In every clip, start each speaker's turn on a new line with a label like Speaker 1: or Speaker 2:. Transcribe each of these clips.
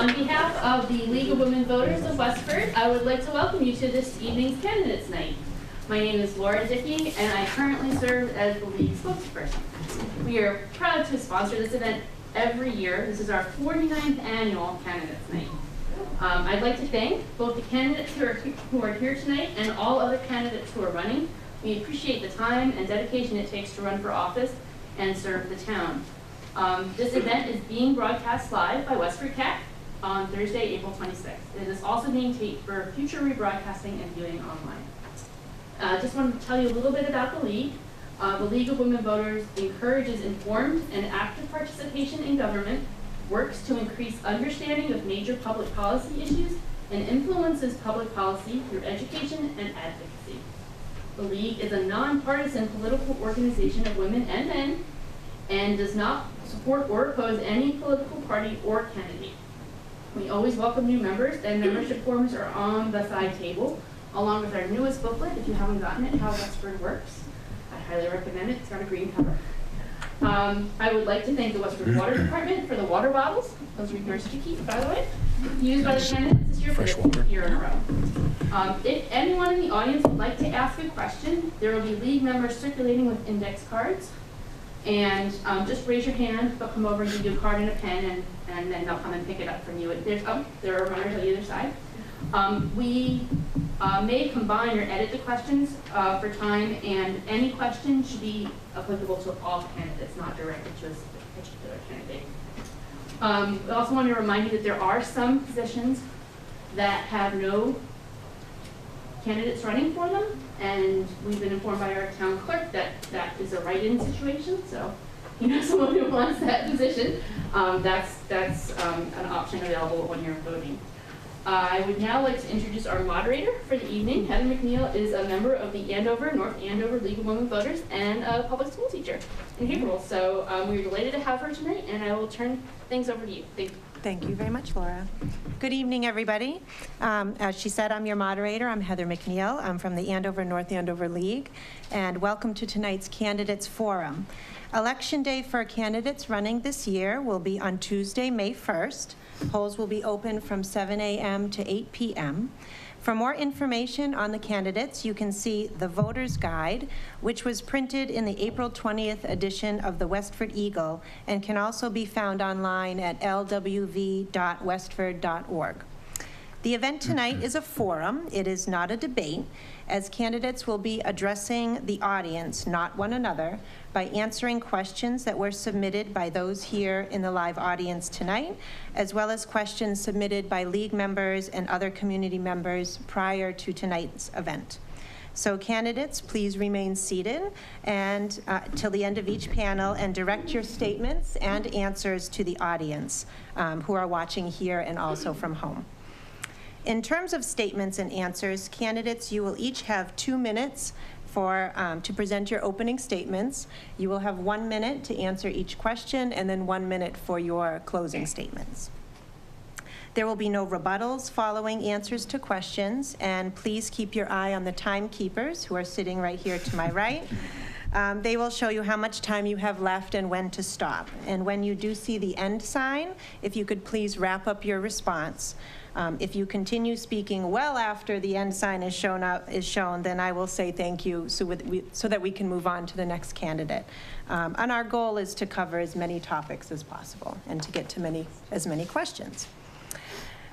Speaker 1: On behalf of the League of Women Voters of Westford, I would like to welcome you to this evening's Candidates Night. My name is Laura Dickey, and I currently serve as the League spokesperson. We are proud to sponsor this event every year. This is our 49th annual Candidates Night. I'd like to thank both the candidates who are here tonight and all other candidates who are running. We appreciate the time and dedication it takes to run for office and serve the town. This event is being broadcast live by WestfordCAT on Thursday, April 26th. It is also being taped for future rebroadcasting and viewing online. Just wanted to tell you a little bit about the League. The League of Women Voters encourages informed and active participation in government, works to increase understanding of major public policy issues, and influences public policy through education and advocacy. The League is a nonpartisan political organization of women and men and does not support or oppose any political party or candidate. We always welcome new members, and membership forms are on the side table, along with our newest booklet, if you haven't gotten it, How Westford Works. I highly recommend it. It's got a green cover. I would like to thank the Westford Water Department for the water bottles. Those are yours to keep, by the way. Used by the candidates this year for the 5th year in a row. If anyone in the audience would like to ask a question, there will be League members circulating with index cards. And just raise your hand, they'll come over and give you a card and a pen, and then they'll come and pick it up from you. There are runners on either side. We may combine or edit the questions for time, and any question should be applicable to all candidates, not directed to a particular candidate. We also want to remind you that there are some positions that have no candidates running for them, and we've been informed by our town clerk that that is a write-in situation. So, someone who wants that position, that's an option available when you're voting. I would now like to introduce our moderator for the evening. Heather McNeil is a member of the North Andover League of Women Voters and a public school teacher in Haverhill. So we're delighted to have her tonight, and I will turn things over to you. Thank you.
Speaker 2: Thank you very much, Laura. Good evening, everybody. As she said, I'm your moderator. I'm Heather McNeil. I'm from the North Andover League, and welcome to tonight's Candidates Forum. Election day for candidates running this year will be on Tuesday, May 1st. Polls will be open from 7 a.m. to 8 p.m. For more information on the candidates, you can see the Voter's Guide, which was printed in the April 20th edition of the Westford Eagle and can also be found online at lwv.westford.org. The event tonight is a forum. It is not a debate, as candidates will be addressing the audience, not one another, by answering questions that were submitted by those here in the live audience tonight, as well as questions submitted by League members and other community members prior to tonight's event. So candidates, please remain seated and till the end of each panel, and direct your statements and answers to the audience who are watching here and also from home. In terms of statements and answers, candidates, you will each have 2 minutes to present your opening statements. You will have 1 minute to answer each question, and then 1 minute for your closing statements. There will be no rebuttals following answers to questions, and please keep your eye on the timekeepers who are sitting right here to my right. They will show you how much time you have left and when to stop. And when you do see the end sign, if you could please wrap up your response. If you continue speaking well after the end sign is shown, then I will say thank you so that we can move on to the next candidate. And our goal is to cover as many topics as possible and to get to as many questions.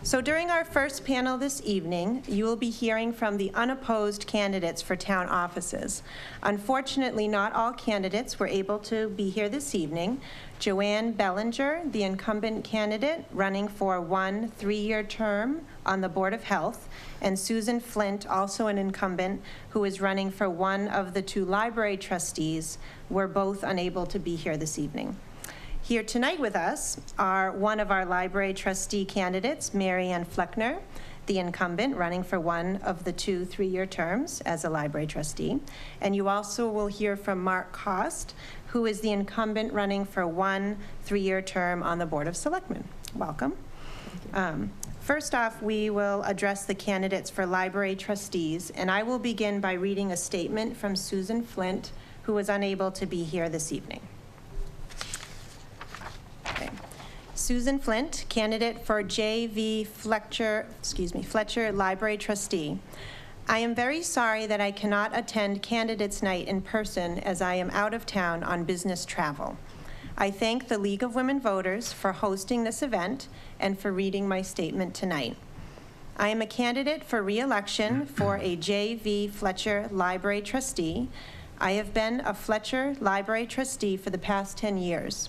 Speaker 2: So during our first panel this evening, you will be hearing from the unopposed candidates for town offices. Unfortunately, not all candidates were able to be here this evening. Joanne Bellinger, the incumbent candidate running for 1 3-year term on the Board of Health, and Susan Flint, also an incumbent, who is running for one of the 2 library trustees, were both unable to be here this evening. Here tonight with us are one of our library trustee candidates, Mary Ann Fleckner, the incumbent running for one of the 2 3-year terms as a library trustee. And you also will hear from Mark Cost, who is the incumbent running for 1 3-year term on the Board of Selectmen. Welcome. First off, we will address the candidates for library trustees, and I will begin by reading a statement from Susan Flint, who was unable to be here this evening. Okay. Susan Flint, candidate for J.V. Fletcher Library Trustee. I am very sorry that I cannot attend Candidates Night in person as I am out of town on business travel. I thank the League of Women Voters for hosting this event and for reading my statement tonight. I am a candidate for re-election for a J.V. Fletcher Library Trustee. I have been a Fletcher Library Trustee for the past 10 years.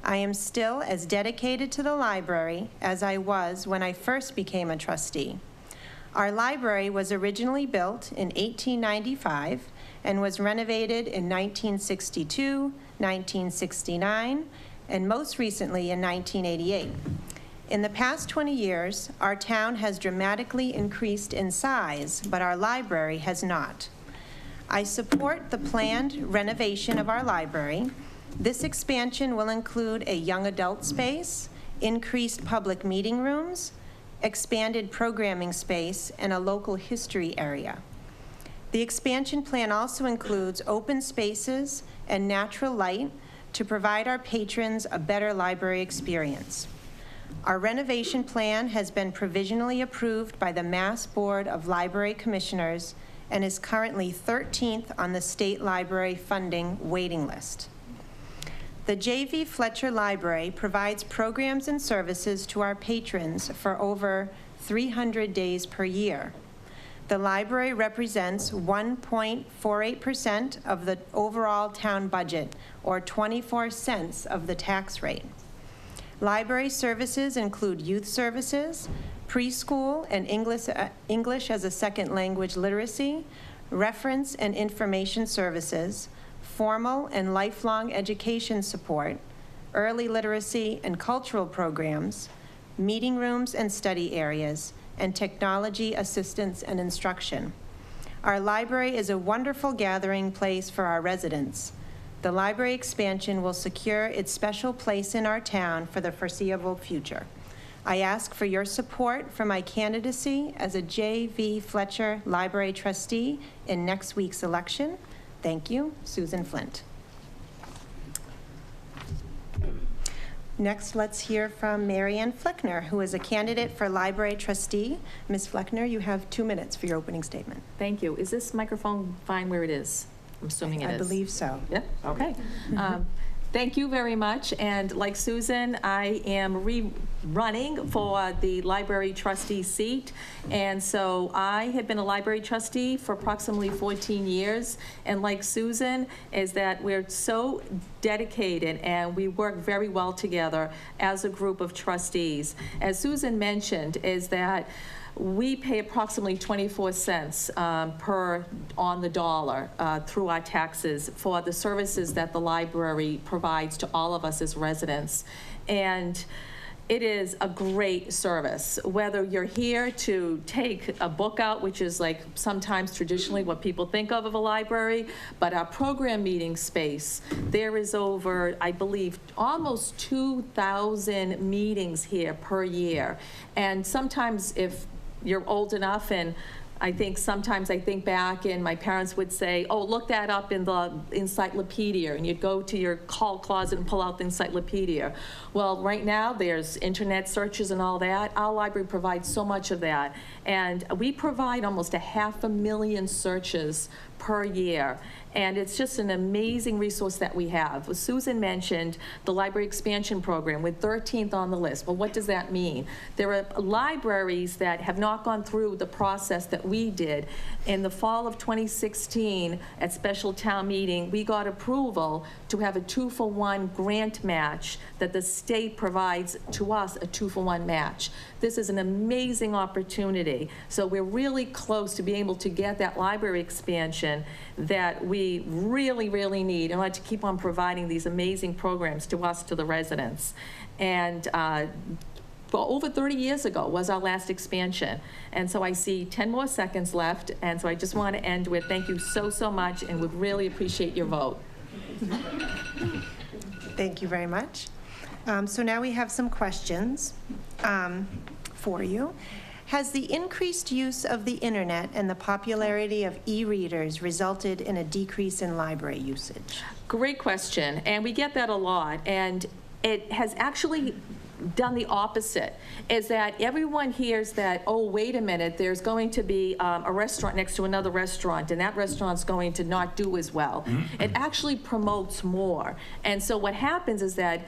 Speaker 2: I am still as dedicated to the library as I was when I first became a trustee. Our library was originally built in 1895 and was renovated in 1962, 1969, and most recently in 1988. In the past 20 years, our town has dramatically increased in size, but our library has not. I support the planned renovation of our library. This expansion will include a young adult space, increased public meeting rooms, expanded programming space, and a local history area. The expansion plan also includes open spaces and natural light to provide our patrons a better library experience. Our renovation plan has been provisionally approved by the Mass Board of Library Commissioners and is currently 13th on the state library funding waiting list. The J.V. Fletcher Library provides programs and services to our patrons for over 300 days per year. The library represents 1.48% of the overall town budget, or 24 cents of the tax rate. Library services include youth services, preschool and English as a second language literacy, reference and information services, formal and lifelong education support, early literacy and cultural programs, meeting rooms and study areas, and technology assistance and instruction. Our library is a wonderful gathering place for our residents. The library expansion will secure its special place in our town for the foreseeable future. I ask for your support for my candidacy as a J.V. Fletcher Library Trustee in next week's election. Thank you, Susan Flint. Next, let's hear from Mary Ann Fleckner, who is a candidate for Library Trustee. Ms. Fleckner, you have 2 minutes for your opening statement.
Speaker 3: Thank you. Is this microphone fine where it is? I'm assuming it is.
Speaker 2: I believe so.
Speaker 3: Yeah, okay. Thank you very much. And like Susan, I am running for the library trustee seat. And so I have been a library trustee for approximately 14 years. And like Susan, is that we're so dedicated and we work very well together as a group of trustees. As Susan mentioned, is that we pay approximately 24 cents on the dollar through our taxes for the services that the library provides to all of us as residents. And it is a great service, whether you're here to take a book out, which is like sometimes traditionally what people think of a library, but our program meeting space, there is over, I believe, almost 2,000 meetings here per year. And sometimes if you're old enough, and I think sometimes I think back and my parents would say, oh, look that up in the encyclopedia, and you'd go to your hall closet and pull out the encyclopedia. Well, right now there's internet searches and all that. Our library provides so much of that. And we provide almost 500,000 searches per year. And it's just an amazing resource that we have. As Susan mentioned, the library expansion program, we're 13th on the list. Well, what does that mean? There are libraries that have not gone through the process that we did. In the fall of 2016, at special town meeting, we got approval to have a 2-for-1 grant match that the state provides to us, a 2-for-1 match. This is an amazing opportunity. So we're really close to being able to get that library expansion that we really, really need in order to keep on providing these amazing programs to us, to the residents. And well, over 30 years ago was our last expansion. And so I see 10 more seconds left. And so I just want to end with thank you so, so much, and would really appreciate your vote.
Speaker 2: Thank you very much. So now we have some questions for you. Has the increased use of the internet and the popularity of e-readers resulted in a decrease in library usage?
Speaker 3: Great question, and we get that a lot. And it has actually done the opposite, is that everyone hears that, oh, wait a minute, there's going to be a restaurant next to another restaurant, and that restaurant's going to not do as well. It actually promotes more. And so what happens is that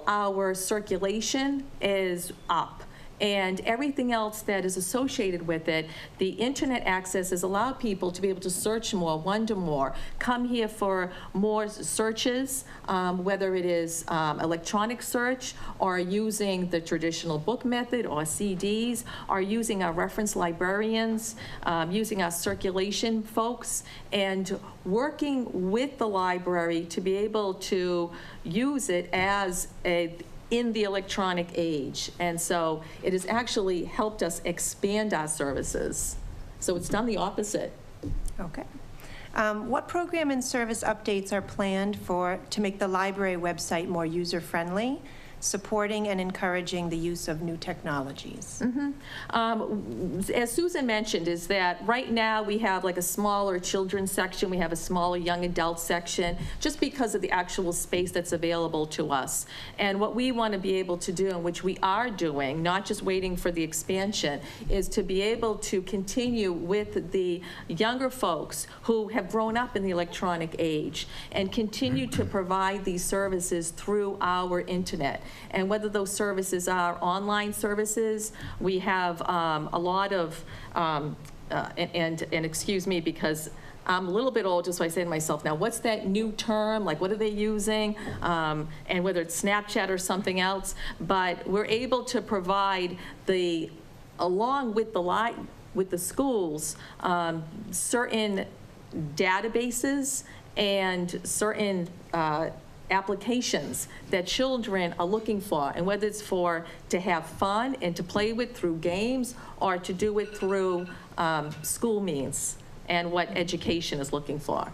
Speaker 3: our circulation is up. And everything else that is associated with it, the internet access has allowed people to be able to search more, wonder more, come here for more searches, whether it is electronic search or using the traditional book method or CDs, or using our reference librarians, using our circulation folks, and working with the library to be able to use it as in the electronic age. And so it has actually helped us expand our services. So it's done the opposite.
Speaker 2: Okay. What program and service updates are planned to make the library website more user-friendly, supporting and encouraging the use of new technologies?
Speaker 3: As Susan mentioned, is that right now we have like a smaller children's section, we have a smaller young adult section, just because of the actual space that's available to us. And what we want to be able to do, and which we are doing, not just waiting for the expansion, is to be able to continue with the younger folks who have grown up in the electronic age and continue to provide these services through our internet. And whether those services are online services, we have a lot of, and excuse me, because I'm a little bit old, just so I say to myself, now what's that new term? Like, what are they using? And whether it's Snapchat or something else. But we're able to provide along with the schools, certain databases and certain applications that children are looking for, and whether it's to have fun and to play with through games, or to do it through school means and what education is looking for.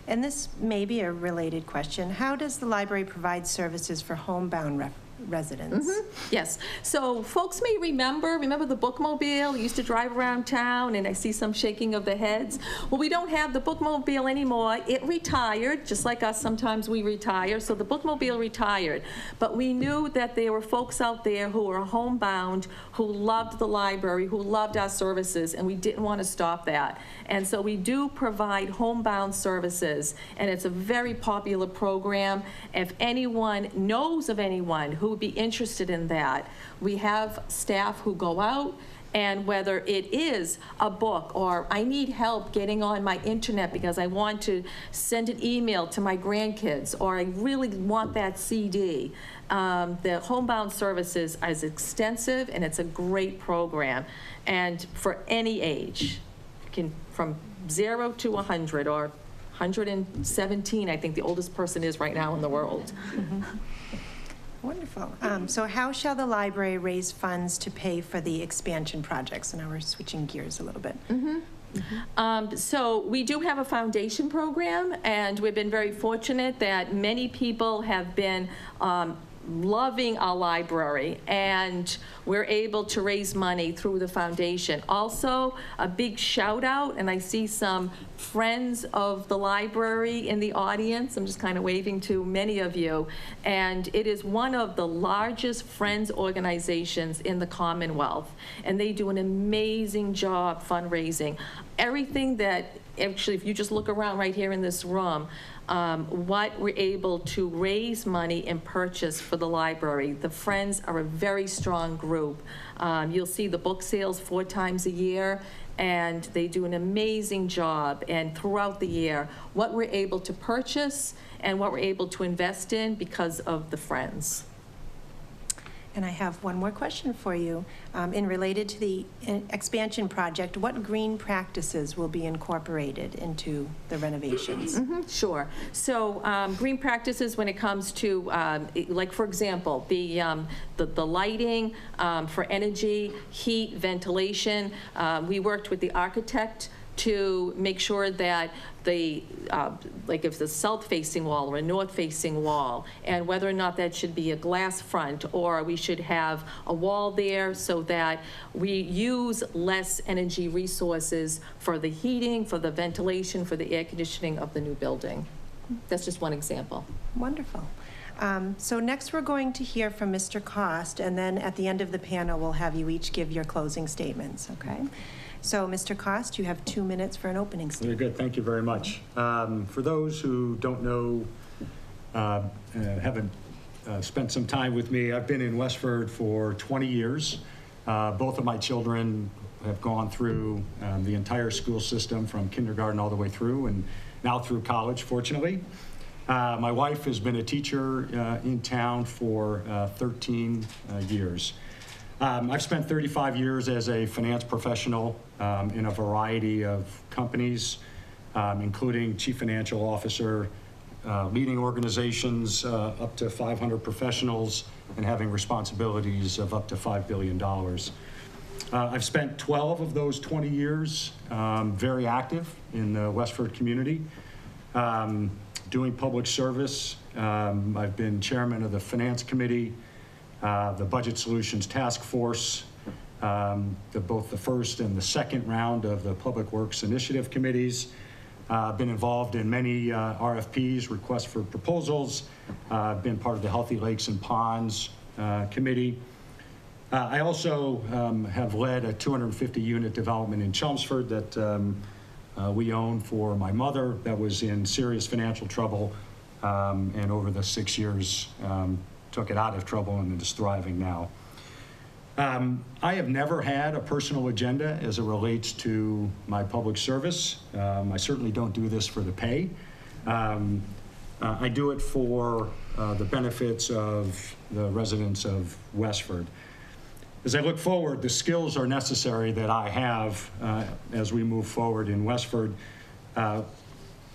Speaker 2: And this may be a related question. How does the library provide services for homebound residents?
Speaker 3: Yes. So folks may remember the bookmobile. Used to drive around town, and I see some shaking of the heads. Well, we don't have the bookmobile anymore. It retired, just like us, sometimes we retire. So the bookmobile retired. But we knew that there were folks out there who were homebound, who loved the library, who loved our services, and we didn't want to stop that. And so we do provide homebound services, and it's a very popular program. If anyone knows of anyone who would be interested in that, we have staff who go out, and whether it is a book, or I need help getting on my internet because I want to send an email to my grandkids, or I really want that CD, the homebound services is extensive, and it's a great program. And for any age, from 0 to 100, or 117, I think the oldest person is right now in the world.
Speaker 2: Wonderful. So how shall the library raise funds to pay for the expansion project? So now we're switching gears a little bit.
Speaker 3: So we do have a foundation program, and we've been very fortunate that many people have been loving our library, and we're able to raise money through the foundation. Also, a big shout out, and I see some friends of the library in the audience. I'm just kind of waving to many of you, and it is one of the largest friends organizations in the Commonwealth, and they do an amazing job fundraising. Everything that, actually, if you just look around right here in this room, what we're able to raise money and purchase for the library. The Friends are a very strong group. You'll see the book sales 4 times a year, and they do an amazing job. And throughout the year, what we're able to purchase and what we're able to invest in because of the Friends.
Speaker 2: And I have one more question for you. In related to the expansion project, what green practices will be incorporated into the renovations?
Speaker 3: Sure. So green practices when it comes to, like for example, the lighting for energy, heat, ventilation. We worked with the architect to make sure that like if it's a south-facing wall or a north-facing wall, and whether or not that should be a glass front, or we should have a wall there so that we use less energy resources for the heating, for the ventilation, for the air conditioning of the new building. That's just one example.
Speaker 2: Wonderful. So next, we're going to hear from Mr. Cost, and then at the end of the panel, we'll have you each give your closing statements, okay? So, Mr. Cost, you have 2 minutes for an opening statement.
Speaker 4: Very good. Thank you very much. For those who don't know, haven't spent some time with me, I've been in Westford for 20 years. Both of my children have gone through the entire school system from kindergarten all the way through, and now through college, fortunately. My wife has been a teacher in town for 13 years. I've spent 35 years as a finance professional in a variety of companies, including chief financial officer, leading organizations up to 500 professionals, and having responsibilities of up to $5 billion. I've spent 12 of those 20 years very active in the Westford community, doing public service. I've been chairman of the Finance Committee, the Budget Solutions Task Force, both the first and the second round of the Public Works Initiative Committees. Been involved in many RFPs, requests for proposals. Been part of the Healthy Lakes and Ponds Committee. I also have led a 250-unit development in Chelmsford that we owned for my mother that was in serious financial trouble, and over the 6 years took it out of trouble and is thriving now. I have never had a personal agenda as it relates to my public service. I certainly don't do this for the pay. I do it for the benefits of the residents of Westford. As I look forward, the skills are necessary that I have as we move forward in Westford.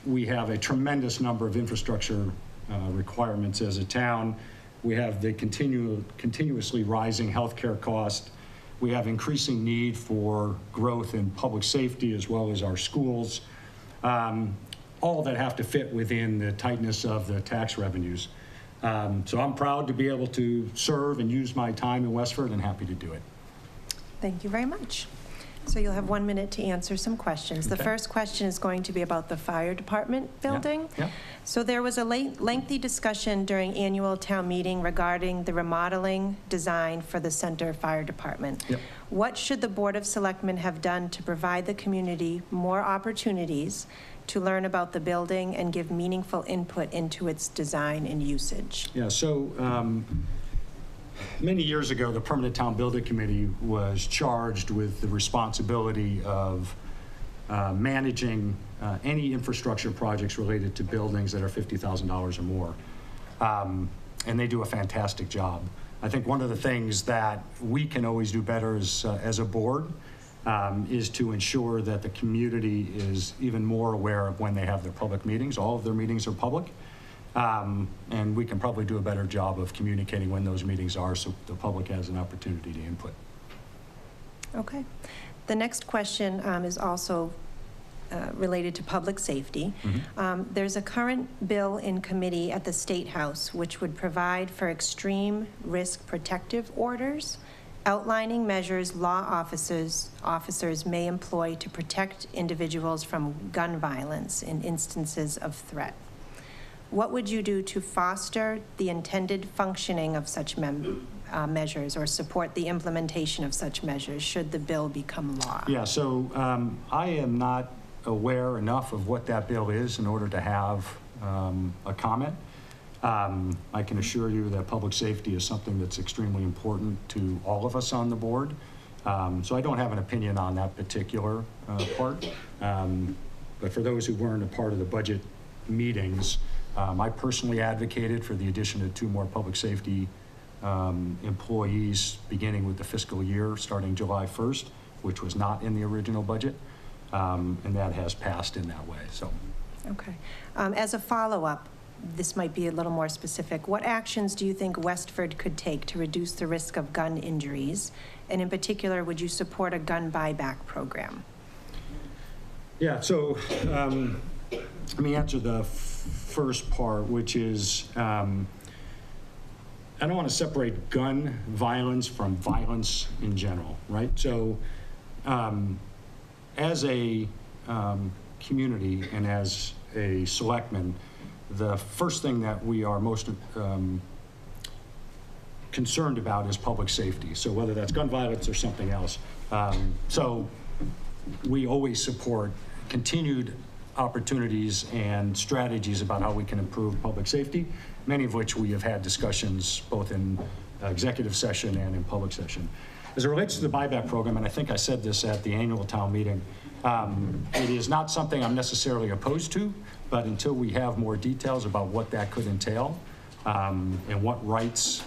Speaker 4: We have a tremendous number of infrastructure requirements as a town. We have the continuously rising healthcare cost. We have increasing need for growth in public safety as well as our schools, all that have to fit within the tightness of the tax revenues. So I'm proud to be able to serve and use my time in Westford and happy to do it.
Speaker 2: Thank you very much. So you'll have 1 minute to answer some questions. The
Speaker 4: Okay.
Speaker 2: first question is going to be about the fire department building.
Speaker 4: Yeah.
Speaker 2: So there was a lengthy discussion during annual town meeting regarding the remodeling design for the center fire department.
Speaker 4: Yep.
Speaker 2: What should the Board of Selectmen have done to provide the community more opportunities to learn about the building and give meaningful input into its design and usage?
Speaker 4: Yeah, so many years ago, the Permanent Town Building Committee was charged with the responsibility of managing any infrastructure projects related to buildings that are $50,000 or more. And they do a fantastic job. I think one of the things that we can always do better as a board is to ensure that the community is even more aware of when they have their public meetings. All of their meetings are public. And we can probably do a better job of communicating when those meetings are so the public has an opportunity to input.
Speaker 2: Okay. The next question is also related to public safety.
Speaker 4: Mm-hmm.
Speaker 2: There's a current bill in committee at the State House which would provide for extreme risk protective orders, outlining measures law officers may employ to protect individuals from gun violence in instances of threat. What would you do to foster the intended functioning of such measures or support the implementation of such measures should the bill become law?
Speaker 4: Yeah, so I am not aware enough of what that bill is in order to have a comment. I can assure you that public safety is something that's extremely important to all of us on the board. So I don't have an opinion on that particular part. But for those who weren't a part of the budget meetings, I personally advocated for the addition of 2 more public safety employees beginning with the fiscal year starting July 1st, which was not in the original budget, and that has passed in that way. So,
Speaker 2: Okay. As a follow-up, this might be a little more specific. What actions do you think Westford could take to reduce the risk of gun injuries? And in particular, would you support a gun buyback program?
Speaker 4: yeah, so let me answer the first part, which is I don't want to separate gun violence from violence in general, right? So as a community and as a selectman, the first thing that we are most concerned about is public safety. So whether that's gun violence or something else. So we always support continued opportunities and strategies about how we can improve public safety, many of which we have had discussions both in executive session and in public session. As it relates to the buyback program, and I think I said this at the annual town meeting, it is not something I'm necessarily opposed to, but until we have more details about what that could entail and what rights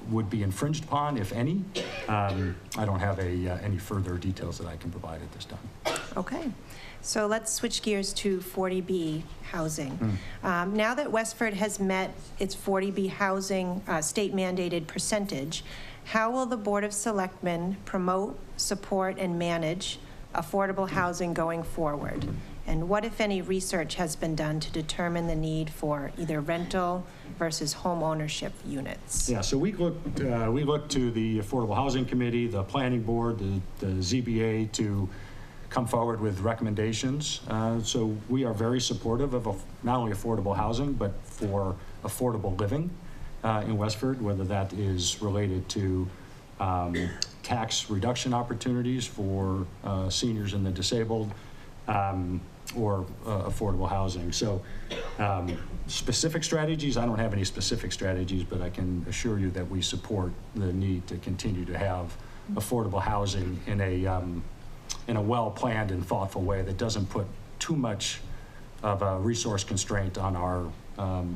Speaker 4: would be infringed upon, if any, I don't have any further details that I can provide at this time.
Speaker 2: Okay, so let's switch gears to 40B housing. Now that Westford has met its 40B housing state mandated percentage, how will the Board of Selectmen promote, support, and manage affordable housing going forward? And what, if any, research has been done to determine the need for either rental versus home ownership units?
Speaker 4: Yeah, so we looked to the Affordable Housing Committee, the Planning Board, the ZBA to come forward with recommendations. So we are very supportive of not only affordable housing, but for affordable living in Westford, whether that is related to tax reduction opportunities for seniors and the disabled, or affordable housing. So specific strategies, I don't have any specific strategies, but I can assure you that we support the need to continue to have affordable housing in a well-planned and thoughtful way that doesn't put too much of a resource constraint on our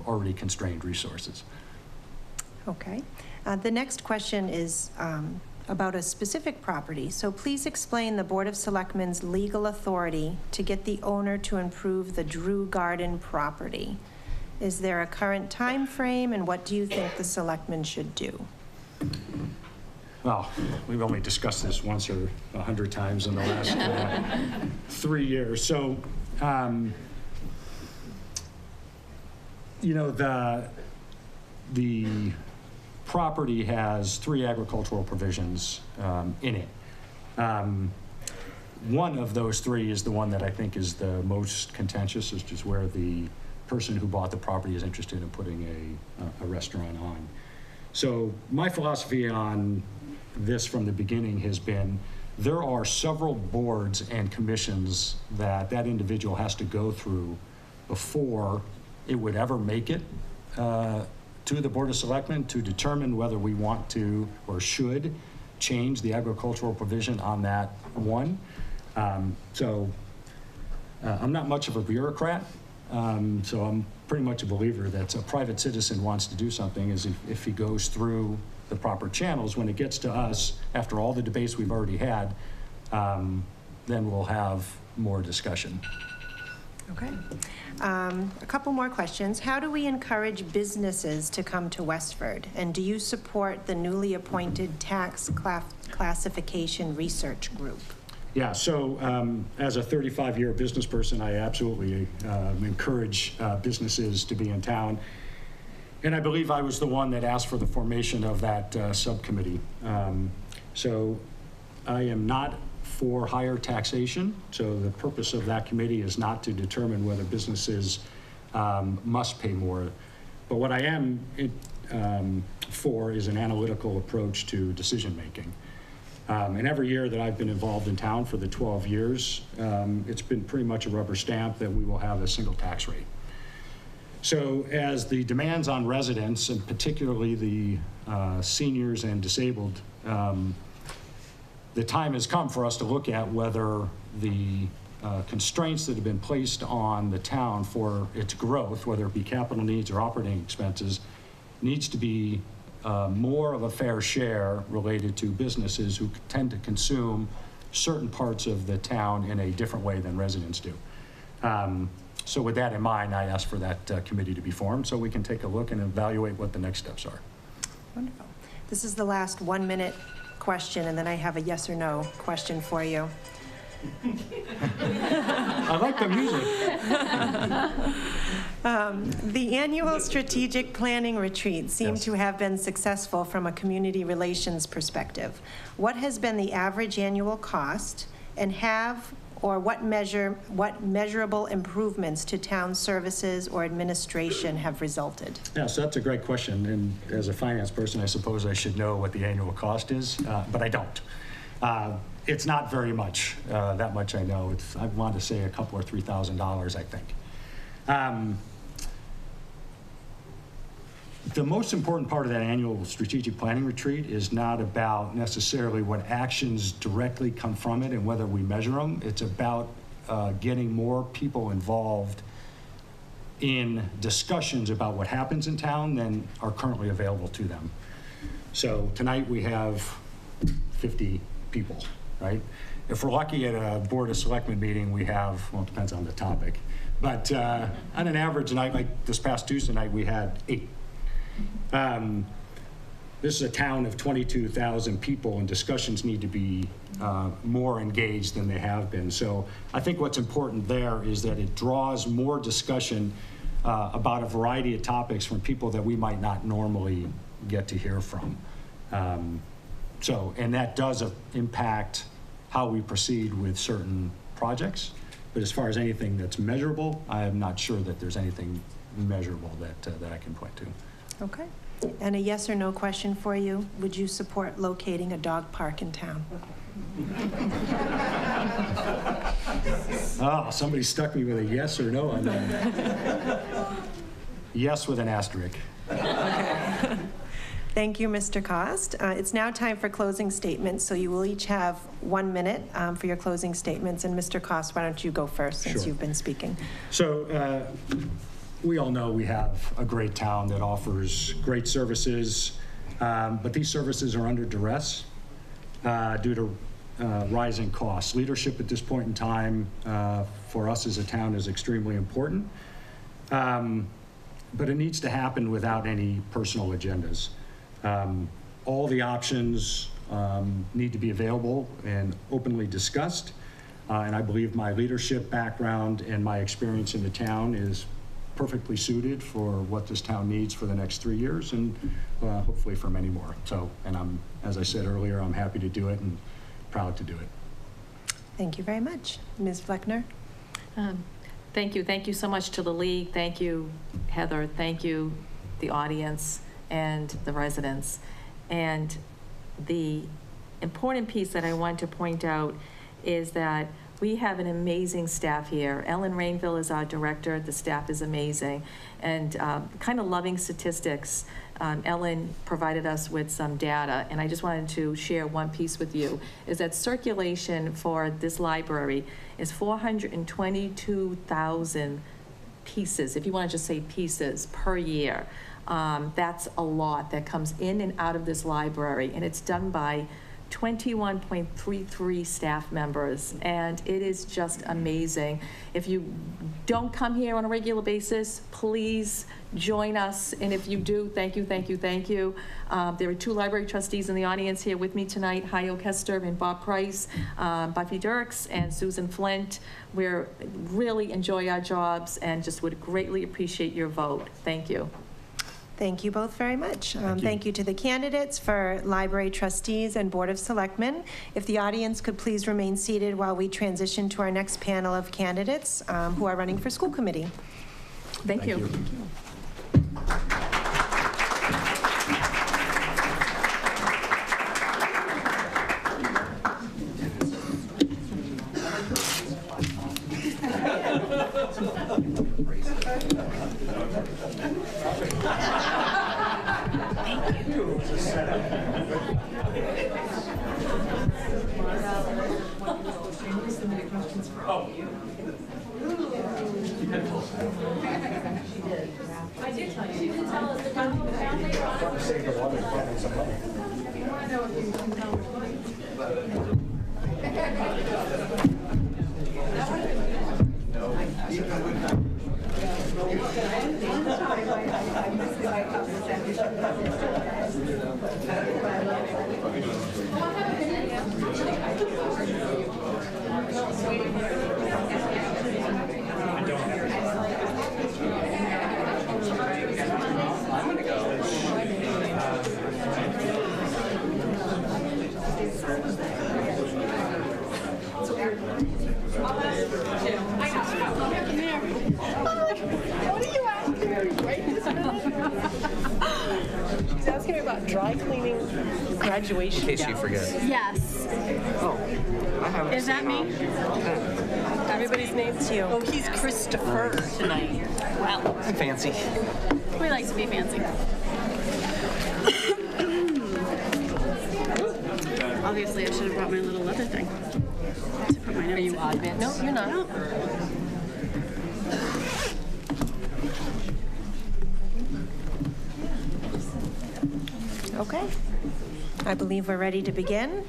Speaker 4: already constrained resources.
Speaker 2: Okay. The next question is about a specific property. So please explain the Board of Selectmen's legal authority to get the owner to improve the Drew Garden property. Is there a current time frame, and what do you think the selectmen should do?
Speaker 4: Well, we've only discussed this once or 100 times in the last 3 years. So, you know, the property has 3 agricultural provisions in it. One of those 3 is the one that I think is the most contentious, which is where the person who bought the property is interested in putting a restaurant on. So my philosophy on this from the beginning has been there are several boards and commissions that individual has to go through before it would ever make it to the Board of Selectmen to determine whether we want to or should change the agricultural provision on that one. So I'm not much of a bureaucrat, so I'm pretty much a believer that a private citizen wants to do something is if he goes through the proper channels. When it gets to us, after all the debates we've already had, then we'll have more discussion.
Speaker 2: Okay. A couple more questions. How do we encourage businesses to come to Westford? And do you support the newly appointed tax classification research group?
Speaker 4: Yeah, so as a 35-year business person, I absolutely encourage businesses to be in town. And I believe I was the one that asked for the formation of that subcommittee. So I am not for higher taxation. So the purpose of that committee is not to determine whether businesses must pay more. But what I am for is an analytical approach to decision making. And every year that I've been involved in town for the 12 years, it's been pretty much a rubber stamp that we will have a single tax rate. So as the demands on residents, and particularly the seniors and disabled, the time has come for us to look at whether the constraints that have been placed on the town for its growth, whether it be capital needs or operating expenses, needs to be more of a fair share related to businesses who tend to consume certain parts of the town in a different way than residents do. So with that in mind, I asked for that committee to be formed so we can take a look and evaluate what the next steps are.
Speaker 2: Wonderful. This is the last 1-minute question, and then I have a yes or no question for you.
Speaker 4: I like the music.
Speaker 2: The annual strategic planning retreat seemed to have been successful from a community relations perspective. What has been the average annual cost, and have Or what measurable improvements to town services or administration have resulted?
Speaker 4: Yeah, so that's a great question, and as a finance person, I suppose I should know what the annual cost is, but I don't. It's not very much, that much I know. I want to say a couple or $3,000, I think. The most important part of that annual strategic planning retreat is not about necessarily what actions directly come from it and whether we measure them. It's about getting more people involved in discussions about what happens in town than are currently available to them. So tonight we have 50 people, right? If we're lucky at a Board of Selectmen meeting, we have, well, it depends on the topic, but on an average night, like this past Tuesday night, we had 8. This is a town of 22,000 people, and discussions need to be more engaged than they have been. So I think what's important there is that it draws more discussion about a variety of topics from people that we might not normally get to hear from. And that does impact how we proceed with certain projects. But as far as anything that's measurable, I am not sure that there's anything measurable that I can point to.
Speaker 2: Okay. And a yes or no question for you. Would you support locating a dog park in town?
Speaker 4: Oh, somebody stuck me with a yes or no on that. Yes with an asterisk.
Speaker 2: Thank you, Mr. Cost. It's now time for closing statements, so you will each have 1 minute for your closing statements. And Mr. Cost, why don't you go first since
Speaker 4: Sure.
Speaker 2: you've been speaking?
Speaker 4: So we all know we have a great town that offers great services, but these services are under duress due to rising costs. Leadership at this point in time for us as a town is extremely important, but it needs to happen without any personal agendas. All the options need to be available and openly discussed, and I believe my leadership background and my experience in the town is perfectly suited for what this town needs for the next 3 years and hopefully for many more. So, and as I said earlier, I'm happy to do it and proud to do it.
Speaker 2: Thank you very much. Ms. Fleckner?
Speaker 3: Thank you. Thank you so much to the league. Thank you, Heather. Thank you, the audience and the residents. And the important piece that I want to point out is that we have an amazing staff here. Ellen Rainville is our director. The staff is amazing. And kind of loving statistics, Ellen provided us with some data, and I just wanted to share one piece with you, is that circulation for this library is 422,000 pieces, if you want to just say pieces, per year. That's a lot that comes in and out of this library, and it's done by 21.33 staff members, and it is just amazing. If you don't come here on a regular basis, please join us, and if you do, thank you, thank you, thank you. There are 2 library trustees in the audience here with me tonight, Hayo Kester and Bob Price, Buffy Dirks and Susan Flint. We really enjoy our jobs and just would greatly appreciate your vote. Thank you.
Speaker 2: Thank you both very much. Thank you to the candidates for library trustees and Board of Selectmen. If the audience could please remain seated while we transition to our next panel of candidates who are running for school committee.
Speaker 3: Thank you.
Speaker 5: What are you asking me right this minute? She's asking me about dry cleaning graduation.
Speaker 6: In case you forget.
Speaker 7: Yes.
Speaker 6: Oh, I haven't.
Speaker 7: Is that me?
Speaker 5: Everybody's name's you. Oh, he's Christopher tonight. Wow.
Speaker 6: I'm fancy.
Speaker 7: We like to be fancy. Obviously, I should have brought my little leather thing to put my notes. Are you odd bits?
Speaker 5: No, you're not.
Speaker 7: No.
Speaker 2: Okay. I believe we're ready to begin.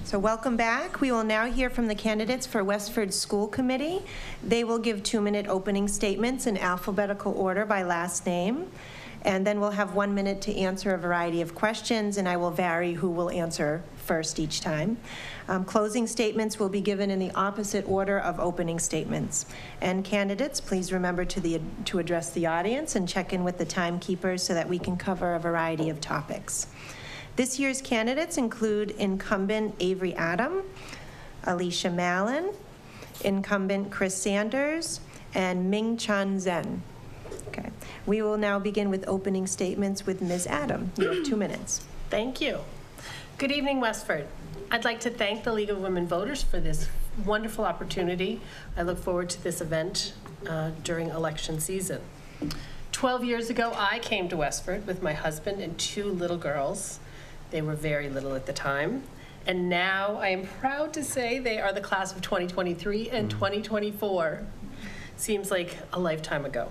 Speaker 2: So welcome back. We will now hear from the candidates for Westford School Committee. They will give 2-minute opening statements in alphabetical order by last name. And then we'll have 1 minute to answer a variety of questions, and I will vary who will answer first each time. Closing statements will be given in the opposite order of opening statements. And candidates, please remember to address the audience and check in with the timekeepers so that we can cover a variety of topics. This year's candidates include incumbent Avery Adam, Alicia Mallon, incumbent Chris Sanders, and Ming Chan Zen. Okay. We will now begin with opening statements with Ms. Adam. You have 2 minutes.
Speaker 5: Thank you. Good evening, Westford. I'd like to thank the League of Women Voters for this wonderful opportunity. I look forward to this event during election season. 12 years ago, I came to Westford with my husband and 2 little girls. They were very little at the time. And now I am proud to say they are the class of 2023 and 2024. Seems like a lifetime ago.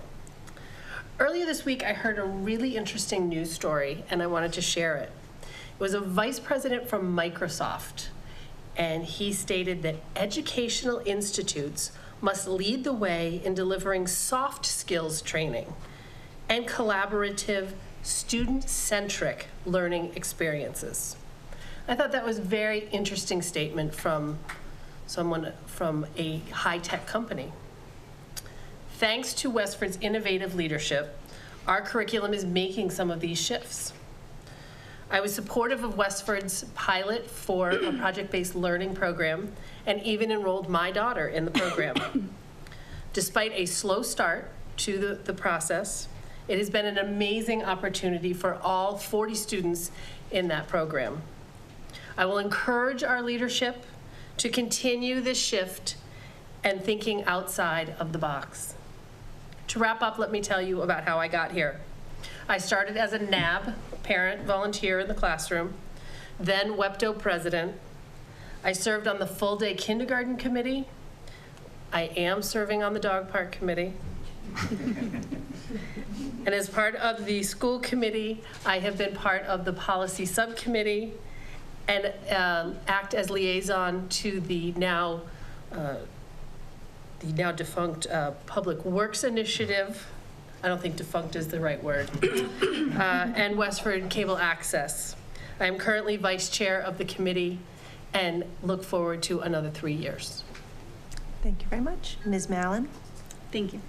Speaker 5: Earlier this week, I heard a really interesting news story, and I wanted to share it. It was a vice president from Microsoft, and he stated that educational institutes must lead the way in delivering soft skills training and collaborative, student-centric learning experiences. I thought that was a very interesting statement from someone from a high-tech company. Thanks to Westford's innovative leadership, our curriculum is making some of these shifts. I was supportive of Westford's pilot for a project-based learning program and even enrolled my daughter in the program. Despite a slow start to the process, it has been an amazing opportunity for all 40 students in that program. I will encourage our leadership to continue this shift and thinking outside of the box. To wrap up, let me tell you about how I got here. I started as a NAB, parent volunteer in the classroom, then WEPTO president. I served on the full-day kindergarten committee. I am serving on the dog park committee. And as part of the school committee, I have been part of the policy subcommittee and act as liaison to the now defunct Public Works Initiative. I don't think defunct is the right word. And Westford Cable Access. I am currently vice chair of the committee and look forward to another 3 years.
Speaker 2: Thank you very much. Ms. Mallon?
Speaker 7: Thank you.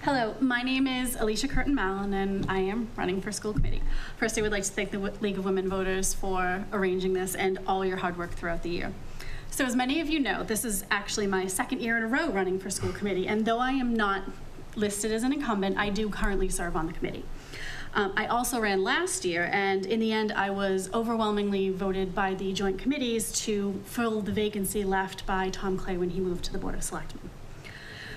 Speaker 7: Hello, my name is Alicia Curtin Mallon, and I am running for school committee. First, I would like to thank the League of Women Voters for arranging this and all your hard work throughout the year. So as many of you know, this is actually my 2nd year in a row running for school committee, and though I am not listed as an incumbent, I do currently serve on the committee. I also ran last year, and in the end, I was overwhelmingly voted by the joint committees to fill the vacancy left by Tom Clay when he moved to the Board of Selectmen.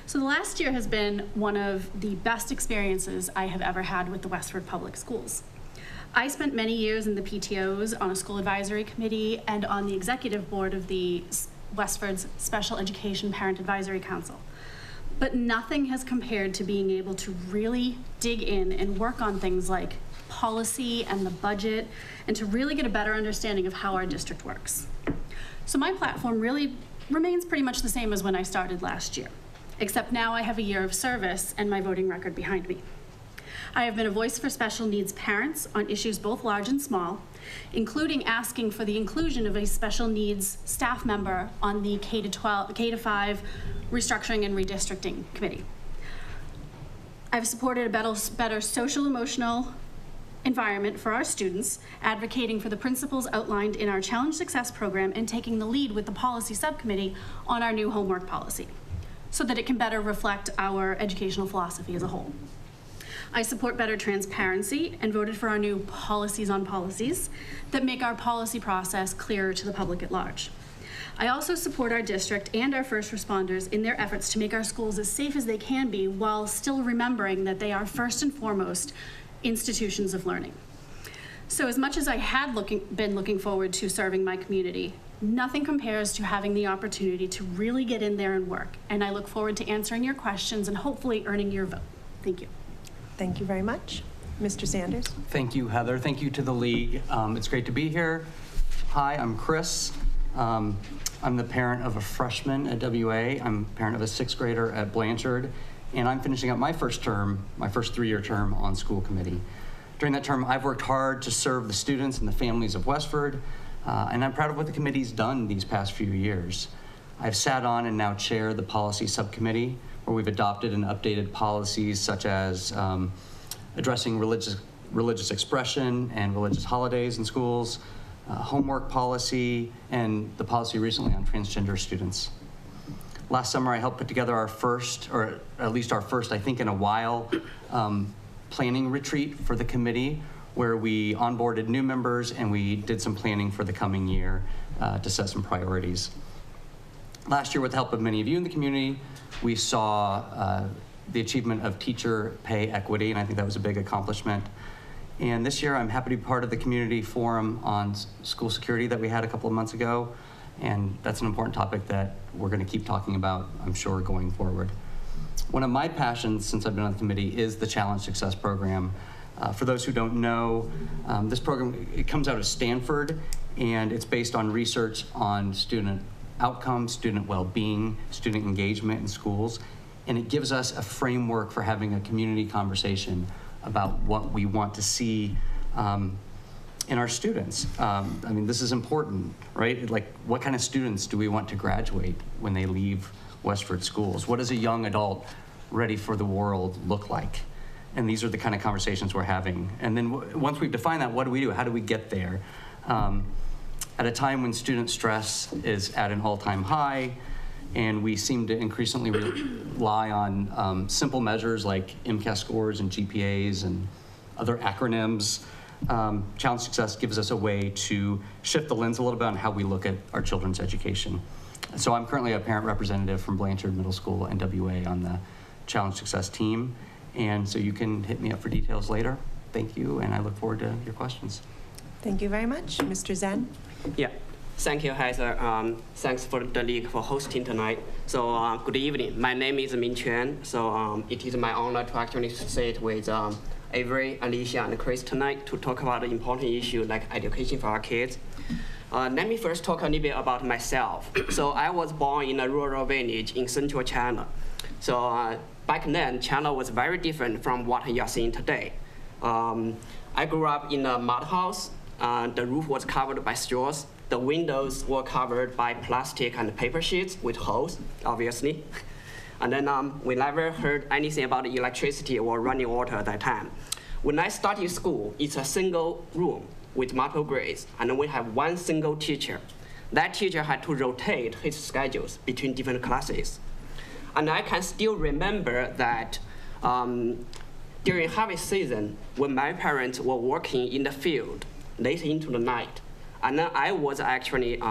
Speaker 7: So the last year has been one of the best experiences I have ever had with the Westford Public Schools. I spent many years in the PTOs, on a school advisory committee, and on the executive board of the Westford's Special Education Parent Advisory Council. But nothing has compared to being able to really dig in and work on things like policy and the budget, and to really get a better understanding of how our district works. So my platform really remains pretty much the same as when I started last year, except now I have a year of service and my voting record behind me. I have been a voice for special needs parents on issues both large and small, including asking for the inclusion of a special needs staff member on the K-5 restructuring and redistricting committee. I've supported a better social emotional environment for our students, advocating for the principles outlined in our Challenge Success program, and taking the lead with the policy subcommittee on our new homework policy, so that it can better reflect our educational philosophy as a whole. I support better transparency and voted for our new policies on policies that make our policy process clearer to the public at large. I also support our district and our first responders in their efforts to make our schools as safe as they can be while still remembering that they are first and foremost institutions of learning. So as much as I had been looking forward to serving my community, nothing compares to having the opportunity to really get in there and work. And I look forward to answering your questions and hopefully earning your vote. Thank you.
Speaker 2: Thank you very much. Mr. Sanders?
Speaker 6: Thank you, Heather. Thank you to the league. It's great to be here. Hi, I'm Chris. I'm the parent of a freshman at WA. I'm a parent of a 6th grader at Blanchard, and I'm finishing up my first term, my first 3-year term on school committee. During that term, I've worked hard to serve the students and the families of Westford, and I'm proud of what the committee's done these past few years. I've sat on and now chair the policy subcommittee, where we've adopted and updated policies such as addressing religious expression and religious holidays in schools, homework policy, and the policy recently on transgender students. Last summer, I helped put together our first, or at least our first, I think, in a while, planning retreat for the committee, where we onboarded new members and we did some planning for the coming year to set some priorities. Last year, with the help of many of you in the community, we saw the achievement of teacher pay equity, and I think that was a big accomplishment. And this year, I'm happy to be part of the community forum on school security that we had a couple of months ago, and that's an important topic that we're going to keep talking about, I'm sure, going forward. One of my passions since I've been on the committee is the Challenge Success program. For those who don't know, this program, it comes out of Stanford, and it's based on research on student outcomes, student well-being, student engagement in schools, and it gives us a framework for having a community conversation about what we want to see in our students. I mean, this is important, right? Like, what kind of students do we want to graduate when they leave Westford schools? What does a young adult ready for the world look like? And these are the kind of conversations we're having. And then once we've defined that, what do we do? How do we get there? At a time when student stress is at an all-time high, and we seem to increasingly rely on simple measures like MCAS scores and GPAs and other acronyms, Challenge Success gives us a way to shift the lens a little bit on how we look at our children's education. So I'm currently a parent representative from Blanchard Middle School and WA on the Challenge Success team, and so you can hit me up for details later. Thank you, and I look forward to your questions.
Speaker 2: Thank you very much. Mr. Zen?
Speaker 8: Yeah, thank you, Heather. Thanks for the league for hosting tonight. So good evening. My name is Min Quan. So it is my honor to actually sit with Avery, Alicia, and Chris tonight to talk about an important issue like education for our kids. Let me first talk a little bit about myself. So I was born in a rural village in central China. So back then, China was very different from what you are seeing today. I grew up in a mud house. The roof was covered by straws. The windows were covered by plastic and paper sheets with holes, obviously. And then we never heard anything about electricity or running water at that time. When I started school, it's a single room with multiple grades, and we have one single teacher. That teacher had to rotate his schedules between different classes. And I can still remember that during harvest season, when my parents were working in the field late into the night, and then I was actually